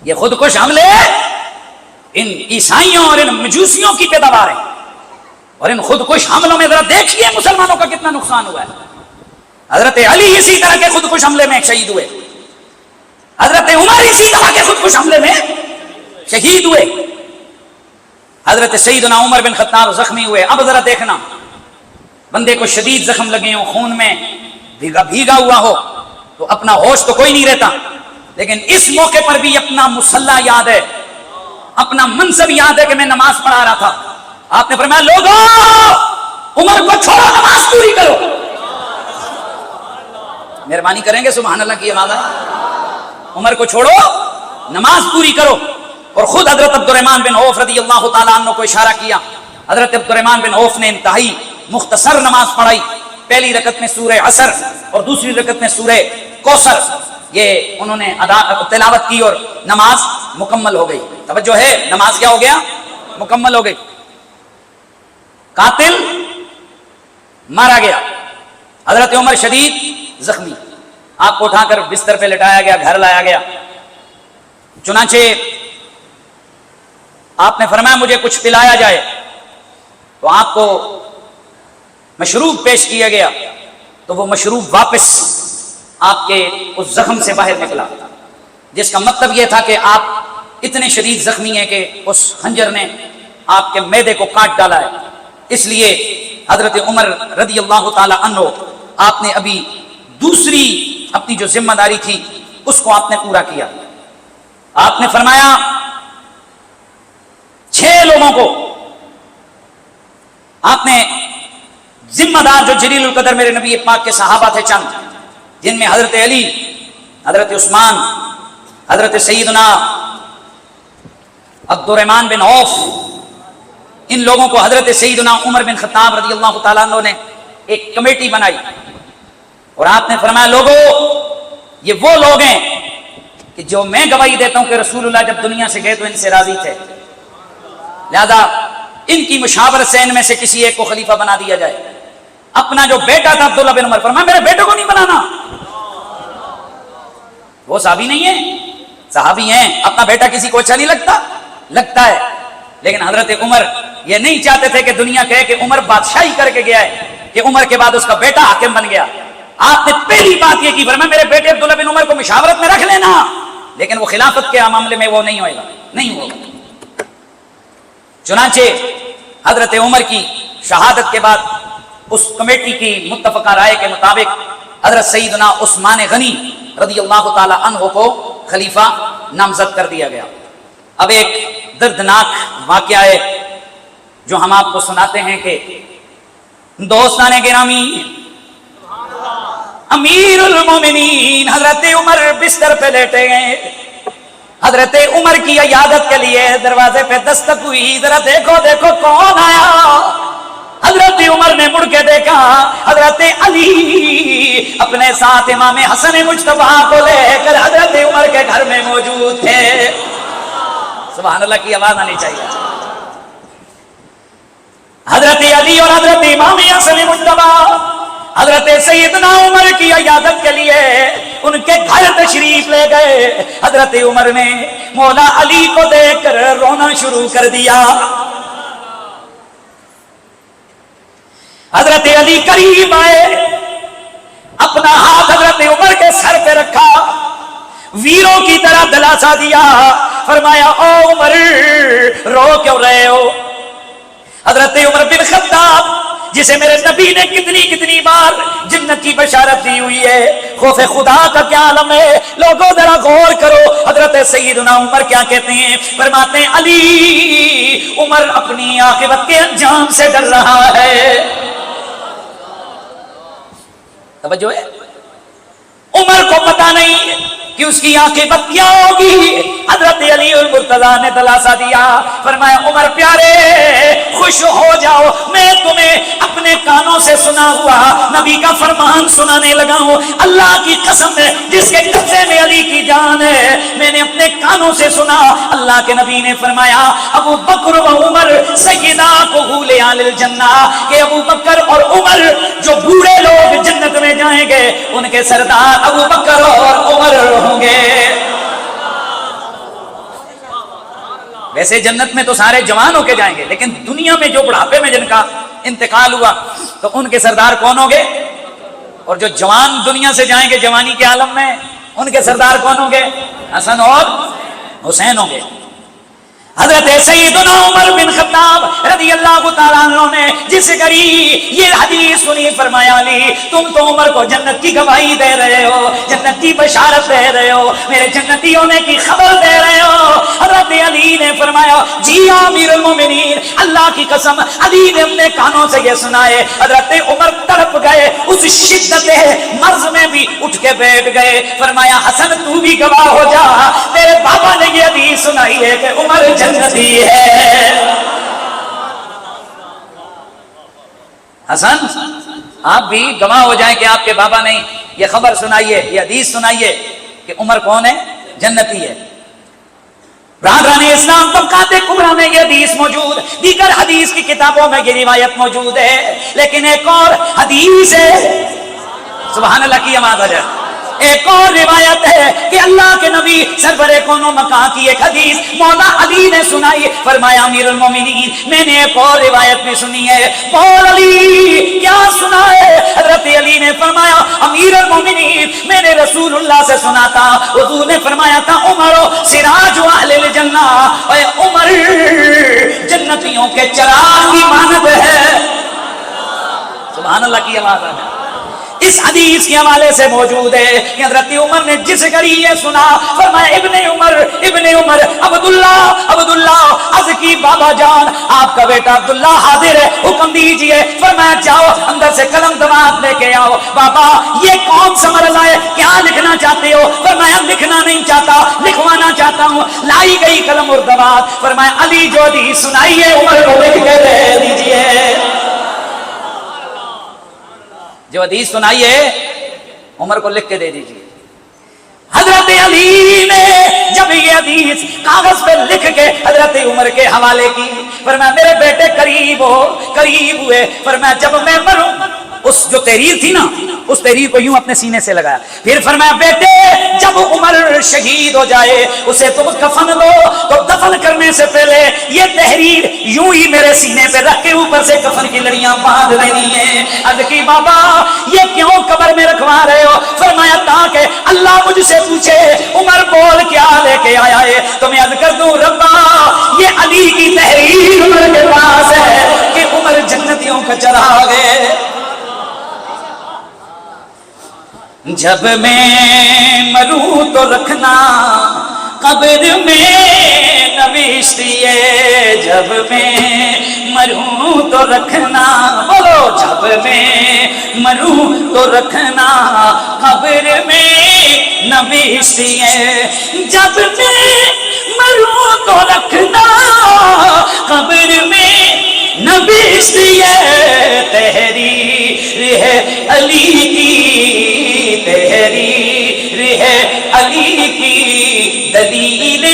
یہ خودکش حملے ان عیسائیوں اور ان مجوسیوں کی پیداوار ہے، اور ان خودکش حملوں میں ذرا دیکھیے مسلمانوں کا کتنا نقصان ہوا ہے۔ حضرت علی اسی طرح کے خودکش حملے میں شہید ہوئے، حضرت عمر اسی طرح کے خودکش حملے میں شہید ہوئے، حضرت سیدنا عمر بن خطاب زخمی ہوئے۔ اب ذرا دیکھنا، بندے کو شدید زخم لگے ہوں، خون میں بھیگا ہوا ہو تو اپنا ہوش تو کوئی نہیں رہتا، لیکن اس موقع پر بھی اپنا مصلی یاد ہے، اپنا منصب یاد ہے کہ میں نماز پڑھا رہا تھا۔ آپ نے فرمایا لوگوں عمر کو چھوڑو، نماز پوری کرو۔ مہربانی کریں گے سبحان اللہ کی آواز ہے، عمر کو چھوڑو نماز پوری کرو۔ اور خود حضرت عبد الرحمن بن عوف رضی اللہ تعالیٰ عنہ کو اشارہ کیا، حضرت عبد الرحمن بن عوف نے انتہائی مختصر نماز پڑھائی، پہلی رکعت میں سورہ عصر اور دوسری رکعت میں سورہ کوثر، یہ انہوں نے تلاوت کی اور نماز مکمل ہو گئی۔ توجہ ہے، نماز کیا ہو گیا؟ مکمل ہو گئی۔ قاتل مارا گیا، حضرت عمر شدید زخمی، آپ کو اٹھا کر بستر پہ لٹایا گیا، گھر لایا گیا۔ چنانچہ آپ نے فرمایا مجھے کچھ پلایا جائے، تو آپ کو مشروب پیش کیا گیا، تو وہ مشروب واپس آپ کے اس زخم سے باہر نکلا، جس کا مطلب یہ تھا کہ آپ اتنے شدید زخمی ہیں کہ اس خنجر نے آپ کے معدے کو کاٹ ڈالا ہے۔ اس لیے حضرت عمر رضی اللہ تعالی عنہ آپ نے ابھی دوسری اپنی جو ذمہ داری تھی اس کو آپ نے پورا کیا۔ آپ نے فرمایا 6 لوگوں کو آپ نے ذمہ دار، جو جلیل القدر میرے نبی پاک کے صحابہ تھے چند، جن میں حضرت علی، حضرت عثمان، حضرت سیدنا عبد الرحمن بن عوف، ان لوگوں کو حضرت سیدنا عمر بن خطاب رضی اللہ تعالیٰ عنہ نے ایک کمیٹی بنائی اور آپ نے فرمایا لوگوں یہ وہ لوگ ہیں کہ جو میں گواہی دیتا ہوں کہ رسول اللہ جب دنیا سے گئے تو ان سے راضی تھے، لہذا ان کی مشاورت سے ان میں سے کسی ایک کو خلیفہ بنا دیا جائے۔ اپنا جو بیٹا تھا عبداللہ بن عمر، فرمایا میرے بیٹے کو نہیں بنانا، وہ صحابی نہیں ہے، صحابی ہیں، اپنا بیٹا کسی کو اچھا نہیں لگتا ہے، لیکن حضرت عمر یہ نہیں چاہتے تھے کہ دنیا کہے کہ عمر بادشاہی کر کے گیا ہے، کہ عمر کے بعد اس کا بیٹا حاکم بن گیا۔ آپ نے پہلی بات یہ کی، فرمایا میرے بیٹے عبداللہ بن عمر کو مشاورت میں رکھ لینا، لیکن وہ خلافت کے معاملے میں وہ نہیں ہوگا۔ چنانچہ حضرت عمر کی شہادت کے بعد اس کمیٹی کی متفقہ رائے کے مطابق حضرت سیدنا عثمان غنی رضی اللہ تعالی عنہ کو خلیفہ نامزد کر دیا گیا۔ اب ایک دردناک واقعہ ہے جو ہم آپ کو سناتے ہیں کہ دوستان گرامی، امیر المومنین حضرت عمر بستر پہ لیٹے گئے، حضرت عمر کی عیادت کے لیے دروازے پہ دستک ہوئی، ذرا دیکھو کون آیا۔ حضرت عمر نے مڑ کے دیکھا، حضرت علی اپنے ساتھ امام حسن مجتبیٰ کو لے کر حضرت عمر کے گھر میں موجود تھے۔ سبحان اللہ کی آواز آنی چاہیے۔ حضرت علی اور حضرت امام حسن مجتبیٰ حضرت سیدنا عمر کی عیادت کے لیے ان کے گھر تشریف لے گئے۔ حضرت عمر نے مولا علی کو دیکھ کر رونا شروع کر دیا۔ حضرت علی قریب آئے، اپنا ہاتھ حضرت عمر کے سر پہ رکھا، ویروں کی طرح دلاسا دیا، فرمایا او عمر رو کیوں رہے ہو؟ حضرت عمر بن خطاب جسے میرے نبی نے کتنی بار جنت کی بشارت دی ہوئی ہے، خوف خدا کا کیا عالم ہے، لوگوں ذرا غور کرو۔ حضرت سیدنا عمر کیا کہتے ہیں، فرماتے ہیں علی عمر اپنی عاقبت کے انجام سے ڈر رہا ہے۔ توجہ ہے، عمر کو پتا نہیں کہ اس کی عاقبت کیا ہوگی۔ حضرت علی المرتضیٰ نے دلاسا دیا، فرمایا عمر پیارے خوش ہو جاؤ، میں تمہیں اپنے کانوں سے سنا ہوا نبی کا فرمان سنانے لگا ہوں۔ اللہ کی قسم ہے جس کے قبضے میں علی کی جان ہے، میں نے اپنے کانوں سے سنا، اللہ کے نبی نے فرمایا ابو بکر و عمر سیدا قبول اہل الجنہ، کہ ابو بکر اور عمر جو بوڑھے لوگ جنت میں جائیں گے ان کے سردار ابو بکر اور عمر ہوں گے۔ ویسے جنت میں تو سارے جوان ہو کے جائیں گے، لیکن دنیا میں جو بڑھاپے میں جن کا انتقال ہوا تو ان کے سردار کون ہوں گے؟ اور جو جوان دنیا سے جائیں گے جوانی کے عالم میں، ان کے سردار کون ہوں گے؟ حسن اور حسین ہوں گے۔ حضرت سیدنا عمر بن خطاب رضی اللہ تعالیٰ عنہ نے جس گھڑی یہ حدیث سنی، فرمایا علی تم تو عمر کو جنت کی گواہی دے رہے ہو، جنت کی بشارت دے رہے ہو، میرے جنتی ہونے کی خبر دے رہے ہو۔ حضرت علی نے فرمایا جی امیر المومنین، اللہ کی قسم علی نے اپنے کانوں سے یہ سنائے۔ حضرت عمر تڑپ گئے، اس شدت مرض میں بھی اٹھ کے بیٹھ گئے، فرمایا حسن تو بھی گواہ ہو جا، تیرے بابا نے یہ حدیث سنائی ہے کہ عمر جنتی ہے۔ حسن آپ بھی گواہ ہو جائیں کہ آپ کے بابا نے یہ خبر سنائی ہے، یہ حدیث سنائی ہے کہ عمر کون ہے؟ جنتی ہے۔ برادران اسلام طبقات کبریٰ میں یہ حدیث موجود، دیگر حدیث کی کتابوں میں یہ روایت موجود ہے، لیکن ایک اور حدیث ہے، سبحان اللہ کی آواز آ جائے، ایک اور روایت ہے کہ اللہ کے نبی سرور کون و مکان کی ایک حدیث مولا علی نے سنائی، فرمایا امیر المومنین میں نے ایک اور روایت بھی سنی ہے، بول علی کیا سنا ہے؟ حضرت علی نے فرمایا امیر المومنین میں نے رسول اللہ سے سنا تھا، حضور نے فرمایا تھا عمر سراج اہل الجنہ، اے عمر جنتیوں کے چراغ کی مانند ہے۔ سبحان اللہ کی آواز آ جائے۔ اس حدیث کے حوالے سے موجود ہے کہ حضرت عمر نے جس گھڑی یہ سنا فرمایا ابن عمر عبداللہ عرض کی بابا جان آپ کا بیٹا عبداللہ حاضر ہے، حکم دیجئے۔ فرمایا جاؤ اندر سے قلم دوات لے کے آؤ۔ بابا یہ کون سا مرض ہے، کیا لکھنا چاہتے ہو؟ فرمایا لکھنا نہیں چاہتا، لکھوانا چاہتا ہوں۔ لائی گئی قلم اور دوات، فرمایا علی جو حدیث سنائیے عمر کو لکھ کے دے دیجئے۔ جو حدیث سنائیے عمر کو لکھ کے دے دیجئے۔ حضرت علی نے جب یہ حدیث کاغذ پہ لکھ کے حضرت عمر کے حوالے کی، فرمایا میرے بیٹے قریب ہوئے، فرمایا جب میں مروں، اس جو تحریر تھی نا اس تحریر کو یوں اپنے سینے سے لگایا، پھر فرمایا بیٹے جب عمر شہید ہو جائے اسے تم کفن دو، تو دفن کرنے سے پہلے یہ تحریر یوں ہی میرے سینے پہ رکھ کے اوپر سے کفن کی لڑیاں باندھ رہی ہیں۔ عرض کی بابا یہ کیوں قبر میں رکھوا رہے ہو؟ فرمایا تاکہ اللہ مجھ سے پوچھے عمر بول کیا لے کے آیا ہے تو میں عرض کر دوں ربا یہ علی کی تحریر عمر کے پاس ہے کہ عمر جنتیوں کا چراغ ہے۔ جب میں مروں تو رکھنا قبر میں نوشتیے، جب میں مروں تو رکھنا، بولو جب میں مروں تو رکھنا قبر میں نوشتیے، جب میں مروں تو رکھنا قبر میں نوشتیے، تحریر ہے علی کی، تحریر ہے علی کی دلیل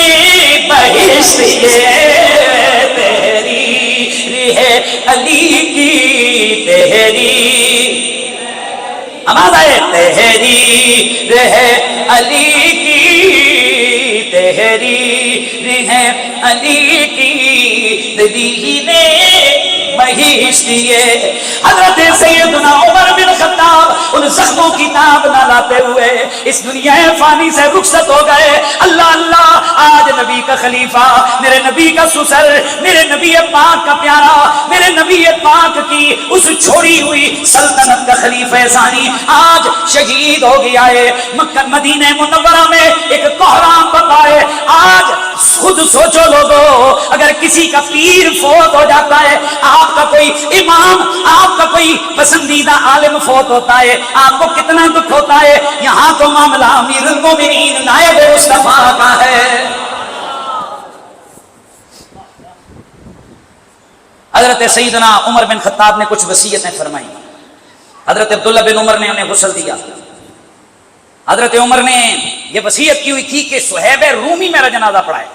بہشت ہے، تحریر ہے علی کی، تحریر آواز آئے، تحریر ہے علی کی، تحریر ہے علی کی دلیل بہشت ہے۔ حضرت سیدنا عمر بن خطاب ان زخموں کی تاب نہ لاتے ہوئے اس دنیا فانی سے رخصت ہو گئے۔ اللہ اللہ آج نبی کا خلیفہ، میرے نبی کا سسر، میرے نبی پاک کا پیارا، میرے نبی پاک کی اس چھوڑی ہوئی سلطنت کا خلیفہ ثانی آج شہید ہو گیا ہے۔ مکہ مدینہ منورہ میں ایک کوہرام بپا ہے۔ آج خود سوچو لوگو اگر کسی کا پیر فوت ہو جاتا ہے، آپ کا کوئی امام، آپ کا کوئی پسندیدہ عالم فوت ہوتا ہے، آپ کو کتنا دکھ ہوتا ہے۔ یہاں تو معاملہ امیر المومنین نائب مصطفیٰ کا ہے۔ حضرت سیدنا عمر بن خطاب نے کچھ وصیتیں فرمائی۔ حضرت عبداللہ بن عمر نے انہیں غسل دیا۔ حضرت عمر نے یہ وصیت کی ہوئی تھی کہ صہیب رومی میرا جنازہ پڑھائے۔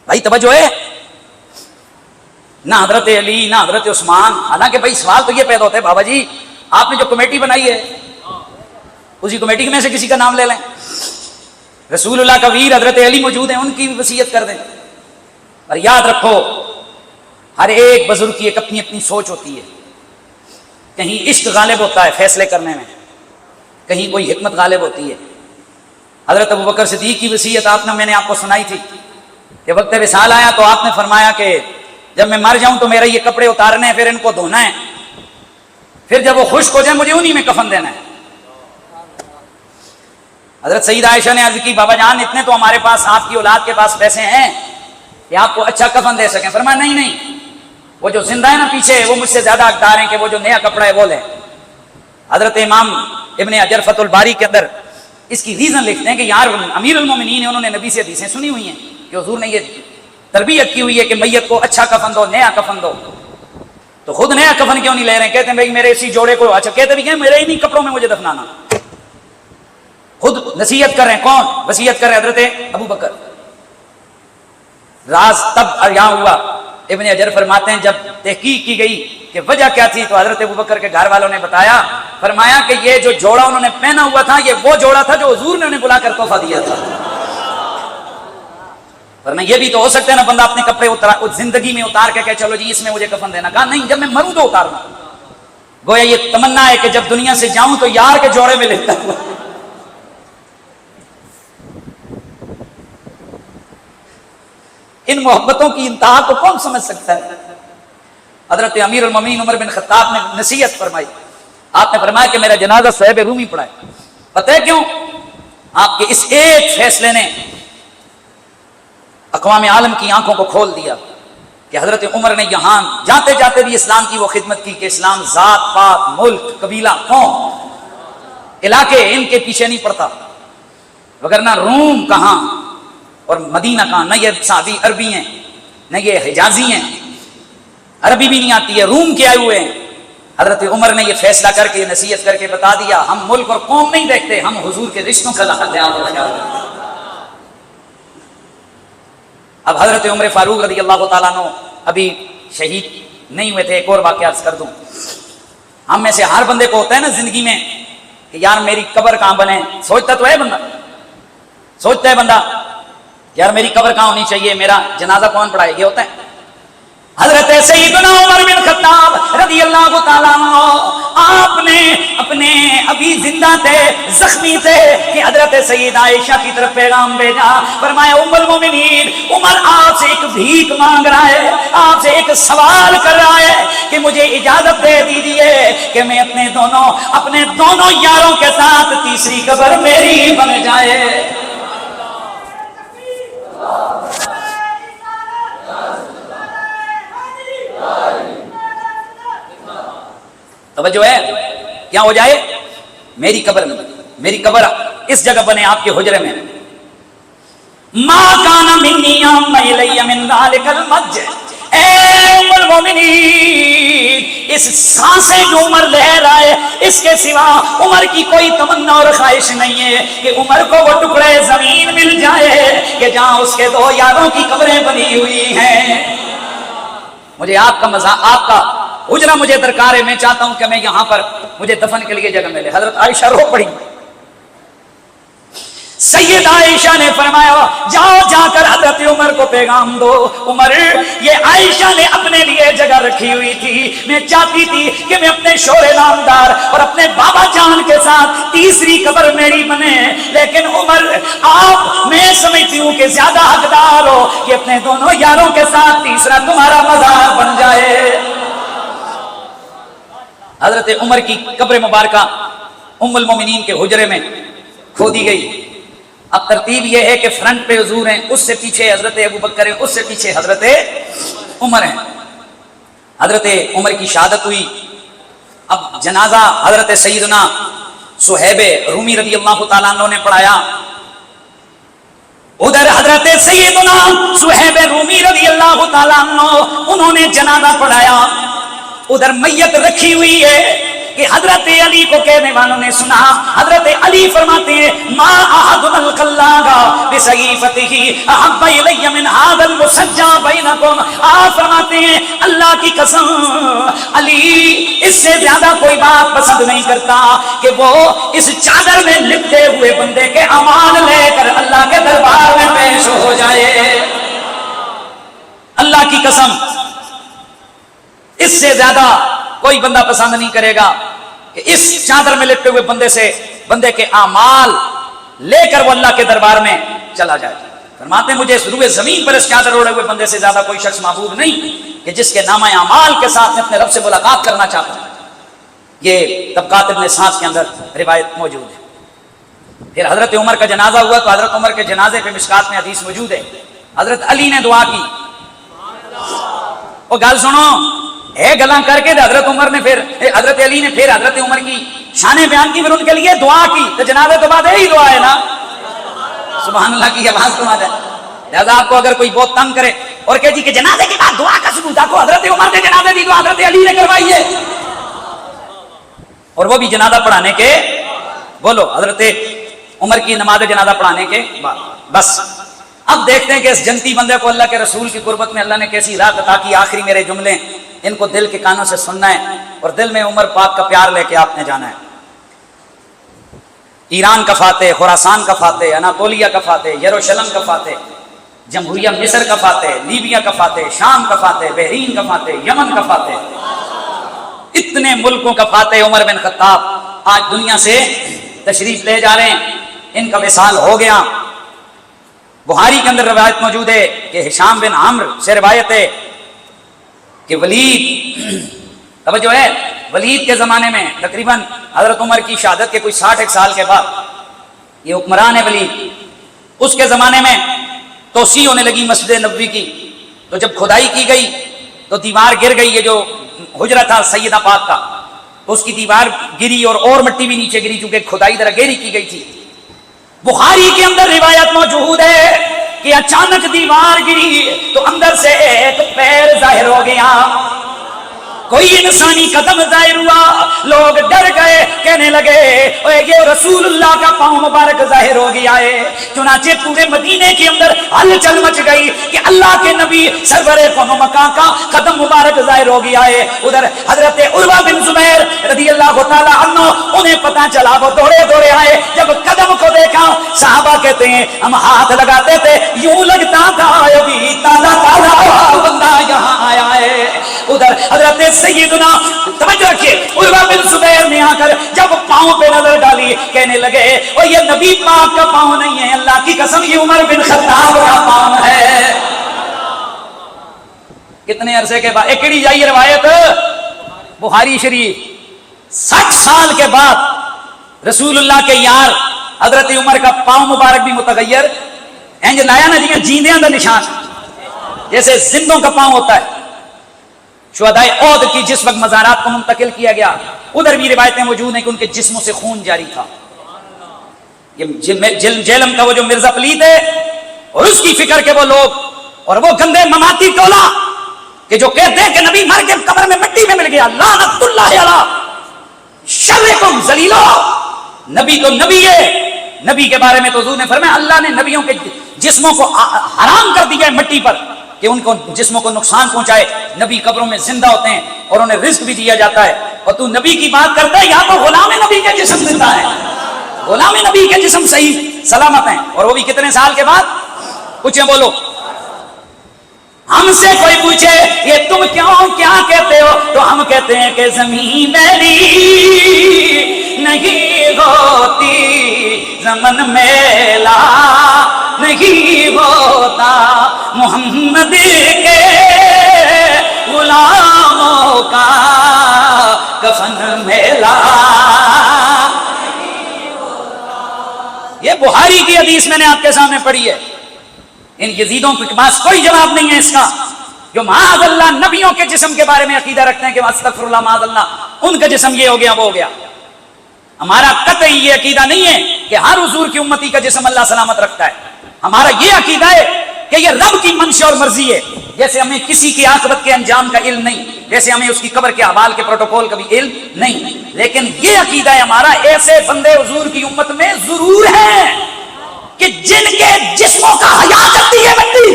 بھائی توجہ ہے، نہ حضرت علی نہ حضرت عثمان، حالانکہ بھائی سوال تو یہ پیدا ہوتا ہے بابا جی آپ نے جو کمیٹی بنائی ہے اسی کمیٹی میں سے کسی کا نام لے لیں، رسول اللہ کا ویر حضرت علی موجود ہیں، ان کی بھی وصیت کر دیں۔ اور یاد رکھو ہر ایک بزرگ کی ایک اپنی اپنی سوچ ہوتی ہے، کہیں عشق غالب ہوتا ہے فیصلے کرنے میں، کہیں کوئی حکمت غالب ہوتی ہے۔ حضرت ابوبکر صدیق کی وصیت میں نے آپ کو سنائی تھی کہ وقت وصال آیا تو آپ نے فرمایا کہ جب میں مر جاؤں تو میرا یہ کپڑے اتارنے ہیں، پھر ان کو دھونا ہے، پھر جب وہ خشک ہو جائیں مجھے انہی میں کفن دینا ہے۔ حضرت سیدہ عائشہ نے عرض کی بابا جان اتنے تو ہمارے پاس، آپ کی اولاد کے پاس پیسے ہیں کہ آپ کو اچھا کفن دے سکیں۔ فرمایا نہیں، وہ جو زندہ ہے نا پیچھے وہ مجھ سے زیادہ حقدار ہیں کہ وہ جو نیا کپڑا ہے وہ لیں۔ حضرت امام ابن حجر فتح الباری کے اندر اس کی ریزن لکھتے ہیں کہ یار امیر المومنین ہیں، انہوں نے نبی سے حدیثیں سنی ہوئی ہیں کہ حضور نے یہ تربیت کی ہوئی ہے کہ میت کو اچھا کفن دو، نیا کفن دو، تو خود نیا کفن کیوں نہیں لے رہے ہیں؟ کہتے ہیں بھائی میرے اسی جوڑے کو، اچھا کہتے بھی کہ میرے ہی نہیں کپڑوں میں مجھے دفنانا، خود نصیحت کر رہے ہیں۔ کون وصیت کر رہے ہیں؟ حضرت ابو بکر۔ راز تب یہاں ہوا، ابن حجر فرماتے ہیں جب تحقیق کی گئی کہ وجہ کیا تھی تو حضرت ابو بکر کے گھر والوں نے بتایا، فرمایا کہ یہ جو جوڑا انہوں نے پہنا ہوا تھا یہ وہ جوڑا تھا جو حضور نے انہیں بلا کر تحفہ دیا تھا۔ ورنہ یہ بھی تو ہو سکتا ہے نا بندہ اپنے کپڑے زندگی میں اتار کے کہ چلو جی اس میں مجھے کفن دینا، کہا نہیں جب میں مروں تو اتارنا۔ گویا یہ تمنا ہے کہ جب دنیا سے جاؤں تو یار کے جوڑے میں لیتا ہوں۔ ان محبتوں کی انتہا کو کون سمجھ سکتا ہے؟ حضرت امیر المومنین عمر بن خطاب نے نصیحت فرمائی. آپ نے فرمایا کہ میرا جنازہ صہیب رومی پڑھائے. پتہ ہے کیوں؟ آپ کے اس ایک فیصلے نے اقوام عالم کی آنکھوں کو کھول دیا کہ حضرت عمر نے یہاں جاتے جاتے بھی اسلام کی وہ خدمت کی کہ اسلام ذات پات ملک قبیلہ قوم علاقے ان کے پیچھے نہیں پڑتا. وگرنہ روم کہاں اور مدینہ کہاں، نہ یہ صحابی عربی ہیں نہ یہ حجازی ہیں، عربی بھی نہیں آتی ہے، روم کے آئے ہوئے ہیں. حضرت عمر نے یہ فیصلہ کر کے نصیحت کر کے بتا دیا ہم ملک اور قوم نہیں دیکھتے، ہم حضور کے رشتوں کا خیال رکھتے ہیں. اب حضرت عمر فاروق رضی اللہ تعالیٰ عنہ ابھی شہید نہیں ہوئے تھے. ایک اور واقعہ عرض کر دوں. ہم میں سے ہر بندے کو ہوتا ہے نا زندگی میں کہ یار میری قبر کہاں بنے. سوچتا تو ہے بندہ، سوچتا ہے بندہ یار میری قبر کہاں ہونی چاہیے، میرا جنازہ کون پڑھائے. یہ ہوتا ہے. حضرت سیدنا عمر بن خطاب رضی اللہ تعالیٰ عنہ آپ نے اپنے ابھی زندہ تھے، زخمی تھے کہ حضرت سیدہ عائشہ کی طرف پیغام بھیجا. فرمایا ام المومنین عمر آپ سے ایک بھیک مانگ رہا ہے، آپ سے ایک سوال کر رہا ہے کہ مجھے اجازت دے دیجیے کہ میں اپنے دونوں یاروں کے ساتھ تیسری قبر میری بن جائے. توجہ ہے، کیا ہو جائے؟ میری قبر میں، میری قبر اس جگہ بنے آپ کے حجرے میں. ما کان منی ام الی من ذلک المسجد. اے ام المومنین اس سانسیں جو عمر لے رہا ہے اس کے سوا عمر کی کوئی تمنا اور خواہش نہیں ہے کہ عمر کو وہ ٹکڑے زمین مل جائے کہ جہاں اس کے دو یاروں کی قبریں بنی ہوئی ہیں. مجھے آپ کا مزہ، آپ کا حجرہ مجھے درکار ہے. میں چاہتا ہوں کہ میں یہاں پر مجھے دفن کے لیے جگہ ملے. حضرت عائشہ رو پڑی. سیدہ عائشہ نے فرمایا جاؤ جا کر حضرت عمر کو پیغام دو. عمر یہ عائشہ نے اپنے لیے جگہ رکھی ہوئی تھی، میں چاہتی تھی کہ میں اپنے شوہر نامدار اور اپنے بابا جان کے ساتھ تیسری قبر میری بنے، لیکن عمر آپ میں سمجھتی ہوں کہ زیادہ حقدار ہو کہ اپنے دونوں یاروں کے ساتھ تیسرا تمہارا مزار بن جائے. حضرت عمر کی قبر مبارکہ ام المومنین کے حجرے میں کھودی گئی. اب ترتیب یہ ہے کہ فرنٹ پہ حضور ہیں، اس سے پیچھے حضرت ابو بکر ہیں، اس سے پیچھے حضرت عمر ہیں. حضرت عمر کی شہادت ہوئی. اب جنازہ حضرت سیدنا صہیب رومی رضی اللہ تعالیٰ عنہ نے پڑھایا. ادھر حضرت سیدنا صہیب رومی رضی اللہ تعالیٰ عنہ انہوں نے جنازہ پڑھایا. ادھر میت رکھی ہوئی ہے کہ حضرت علی کو کہنے والوں نے سنا. حضرت علی فرماتے ہیں ما احد القلاغا بسیفتہ احب الی من هذا المسجع بینکم. آپ فرماتے ہیں اللہ کی قسم علی اس سے زیادہ کوئی بات پسند نہیں کرتا کہ وہ اس چادر میں لپٹے ہوئے بندے کے اعمال لے کر اللہ کے دربار میں پیش ہو جائے. اللہ کی قسم اس سے زیادہ کوئی بندہ پسند نہیں کرے گا کہ اس چادر میں لپٹے ہوئے بندے کے اعمال لے کر وہ اللہ کے دربار میں چلا جائے. فرماتے ہیں مجھے اس روئے زمین پر اس چادر اوڑے ہوئے بندے سے زیادہ کوئی شخص محبوب نہیں کہ جس کے نامہ اعمال کے ساتھ میں اپنے رب سے ملاقات کرنا چاہتا ہوں. یہ طبقات ابن سعد کے اندر روایت موجود ہے. پھر حضرت عمر کا جنازہ ہوا تو حضرت عمر کے جنازے پہ مشکات میں حدیث موجود ہے. حضرت علی نے دعا کی. وہ گل سنو ہے گلاں کر کے حضرت عمر نے پھر حضرت علی نے پھر حضرت عمر کی شانیں بیان کی، پھر ان کے لیے دعا کی. تو جنازے تو بعد یہی دعا ہے نا، سبحان اللہ کی آواز سنا جائے. لہذا آپ کو اگر کوئی بہت تنگ کرے اور کہ جی کہ جنازے کے بعد دعا کا ثبوت آپ کو حضرت عمر نے جنازے دی دعا حضرت علی نے کروائی ہے، اور وہ بھی جنازہ پڑھانے کے بولو حضرت عمر کی نماز جنازہ پڑھانے کے بعد. بس اب دیکھتے ہیں کہ اس جنتی بندے کو اللہ کے رسول کی قربت میں اللہ نے کیسی راحت عطا کی. آخری میرے جملے ان کو دل کے کانوں سے سننا ہے اور دل میں عمر پاک کا پیار لے کے آپ نے جانا ہے. ایران کا فاتح، خراسان کا فاتح، اناطولیہ کا فاتح، یروشلم کا فاتح، جمہوریہ مصر کا فاتح، لیبیا کا فاتح، شام کا فاتح، بحرین کا فاتح، یمن کا فاتح، اتنے ملکوں کا فاتح عمر بن خطاب آج دنیا سے تشریف لے جا رہے ہیں. ان کا وصال ہو گیا. بخاری کے اندر روایت موجود ہے کہ ہشام بن عمرو سے روایت ہے کہ ولید توجہ ہے، ولید کے زمانے میں تقریباً حضرت عمر کی شہادت کے کوئی 60 سال کے بعد، یہ حکمران ہے ولید، اس کے زمانے میں توسیع ہونے لگی مسجد نبوی کی، تو جب کھدائی کی گئی تو دیوار گر گئی، یہ جو حجرہ تھا سیدہ پاک کا، تو اس کی دیوار گری اور مٹی بھی نیچے گری، چونکہ کھدائی ذرا گہری کی گئی تھی۔ بخاری کے اندر روایت موجود ہے کہ اچانک دیوار گری تو اندر سے ایک پیر ظاہر ہو گیا، کوئی انسانی قدم ظاہر ہوا، لوگ ڈر گئے، کہنے لگے یہ رسول اللہ کا پاؤں مبارک ظاہر ہو گیا ہے۔ چنانچہ پورے مدینے کے اندر ہلچل مچ گئی کہ اللہ کے نبی سرور قوم مکہ کا قدم مبارک ظاہر ہو گیا ہے۔ ادھر حضرت عروہ بن زبیر رضی اللہ تعالی عنہ، انہیں پتہ چلا، وہ دوڑے آئے، جب قدم کو دیکھا صحابہ کہتے ہیں ہم ہاتھ لگاتے تھے، یوں لگتا تھا ابھی تازہ بندہ یہاں آیا ہے۔ ادھر حضرت سیدنا توجہ رکھیے، عروہ بن زبیر نے آ کر جب پاؤں پہ نظر ڈالی، کہنے لگے اور یہ نبی پاک کا پاؤں نہیں ہے، اللہ کی قسم یہ عمر بن خطاب کا پاؤں ہے۔ کتنے عرصے کے بعد ایکڑی جائیے روایت بخاری شریف، 60 سال کے بعد رسول اللہ کے یار حضرت عمر کا پاؤں مبارک بھی متغیر انج لایا نا جی جیندیاں دا نشان، جیسے زندوں کا پاؤں ہوتا ہے۔ شہدائے احد کی جس وقت مزارات کو منتقل کیا گیا، ادھر بھی روایتیں موجود ہیں کہ ان کے جسموں سے خون جاری تھا۔ یہ جیلم کا وہ جو مرزا پلیت ہے اور اس کی فکر کے وہ لوگ اور وہ گندے مماتی ٹولہ کہ جو کہتے ہیں کہ نبی مر کے قبر میں مٹی میں مل گیا، لعنت اللہ علی شرکم ذلیلو، نبی تو نبی ہے، نبی کے بارے میں تو حضور نے فرمایا اللہ نے نبیوں کے جسموں کو حرام کر دیا ہے مٹی پر کہ ان کو جسموں کو نقصان پہنچائے۔ نبی قبروں میں زندہ ہوتے ہیں اور انہیں رزق بھی دیا جاتا ہے، اور تو نبی کی بات کرتا ہے، یا تو غلام نبی کے جسم زندہ ہے، غلام نبی کے جسم صحیح سلامت ہیں، اور وہ بھی کتنے سال کے بعد؟ پوچھیں بولو، ہم سے کوئی پوچھے یہ تم کیا کہتے ہو تو ہم کہتے ہیں کہ زمین میری نہیں ہوتی، زمن میلا نہیں ہوتا، محمد کے غلاموں کا کفن میلا۔ یہ بخاری کی حدیث میں نے آپ کے سامنے پڑھی ہے۔ ان یزیدوں کے پاس کوئی جواب نہیں ہے اس کا، جو معاذ اللہ نبیوں کے جسم کے بارے میں عقیدہ رکھتے ہیں کہ استغفر اللہ معاذ اللہ ان کا جسم یہ ہو گیا وہ ہو گیا۔ ہمارا قطعی یہ عقیدہ نہیں ہے کہ ہر حضور کی امتی کا جسم اللہ سلامت رکھتا ہے، ہمارا یہ عقیدہ ہے کہ یہ رب کی منشا اور مرضی ہے۔ جیسے ہمیں کسی کی عاقبت کے انجام کا علم نہیں، جیسے ہمیں اس کی قبر کے احوال کے پروٹوکول کا بھی علم نہیں، لیکن یہ عقیدہ ہے ہمارا ایسے بندے حضور کی امت میں ضرور ہیں کہ جن کے جسموں کا حیا کرتی ہے مٹی،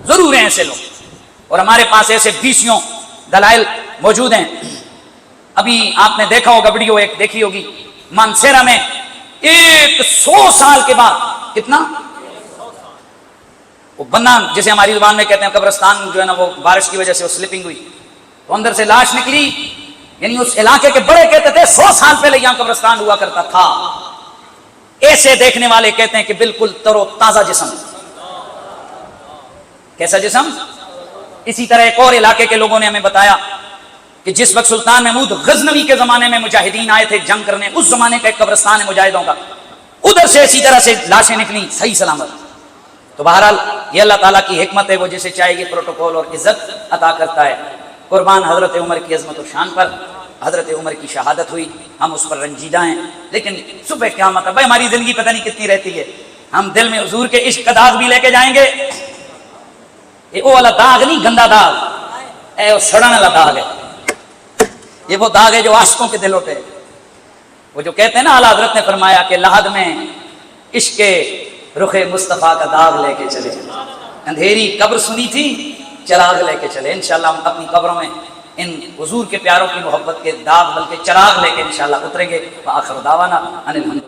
ضرور ہیں ایسے لوگ، اور ہمارے پاس ایسے 20 دلائل موجود ہیں۔ ابھی آپ نے دیکھا ہوگا ویڈیو ایک دیکھی ہوگی، مانسیرا میں 100 سال کے بعد، کتنا وہ بنا جسے ہماری زبان میں کہتے ہیں قبرستان جو ہے نا، وہ بارش کی وجہ سے وہ سلپنگ ہوئی تو اندر سے لاش نکلی، یعنی اس علاقے کے بڑے کہتے تھے 100 سال پہلے یہاں قبرستان ہوا کرتا تھا۔ ایسے دیکھنے والے کہتے ہیں کہ بالکل تر و تازہ جسم۔ کیسا جسم؟ اسی طرح ایک اور علاقے کے لوگوں نے ہمیں بتایا کہ جس وقت سلطان محمود غزنوی کے زمانے میں مجاہدین آئے تھے جنگ کرنے، اس زمانے کا ایک قبرستان ہے مجاہدوں کا، ادھر سے اسی طرح سے لاشیں نکلی صحیح سلامت۔ تو بہرحال یہ اللہ تعالیٰ کی حکمت ہے، وہ جسے چاہے یہ پروٹوکول اور عزت عطا کرتا ہے۔ قربان حضرت عمر کی عظمت و شان پر، حضرت عمر کی شہادت ہوئی، ہم اس پر رنجیدہ ہیں، لیکن صبح قیامت بھائی ہماری زندگی پتہ نہیں کتنی رہتی ہے، ہم دل میں حضور کے عشق کا داغ بھی لے کے جائیں گے۔ یہ وہ والا داغ نہیں، گندا داغ، اے وہ سڑن والا داغ ہے، یہ وہ داغ ہے جو عاشقوں کے دلوں پہ، وہ جو کہتے ہیں نا اعلیٰ حضرت نے فرمایا کہ لحد میں عشق رخ مصطفیٰ کا داغ لے کے چلے، اندھیری قبر سنی تھی چراغ لے کے چلے۔ انشاءاللہ ہم اپنی قبروں میں ان حضور کے پیاروں کی محبت کے داغ بلکہ چراغ لے کے انشاءاللہ اتریں گے۔ وآخر دعوانا ان الحمد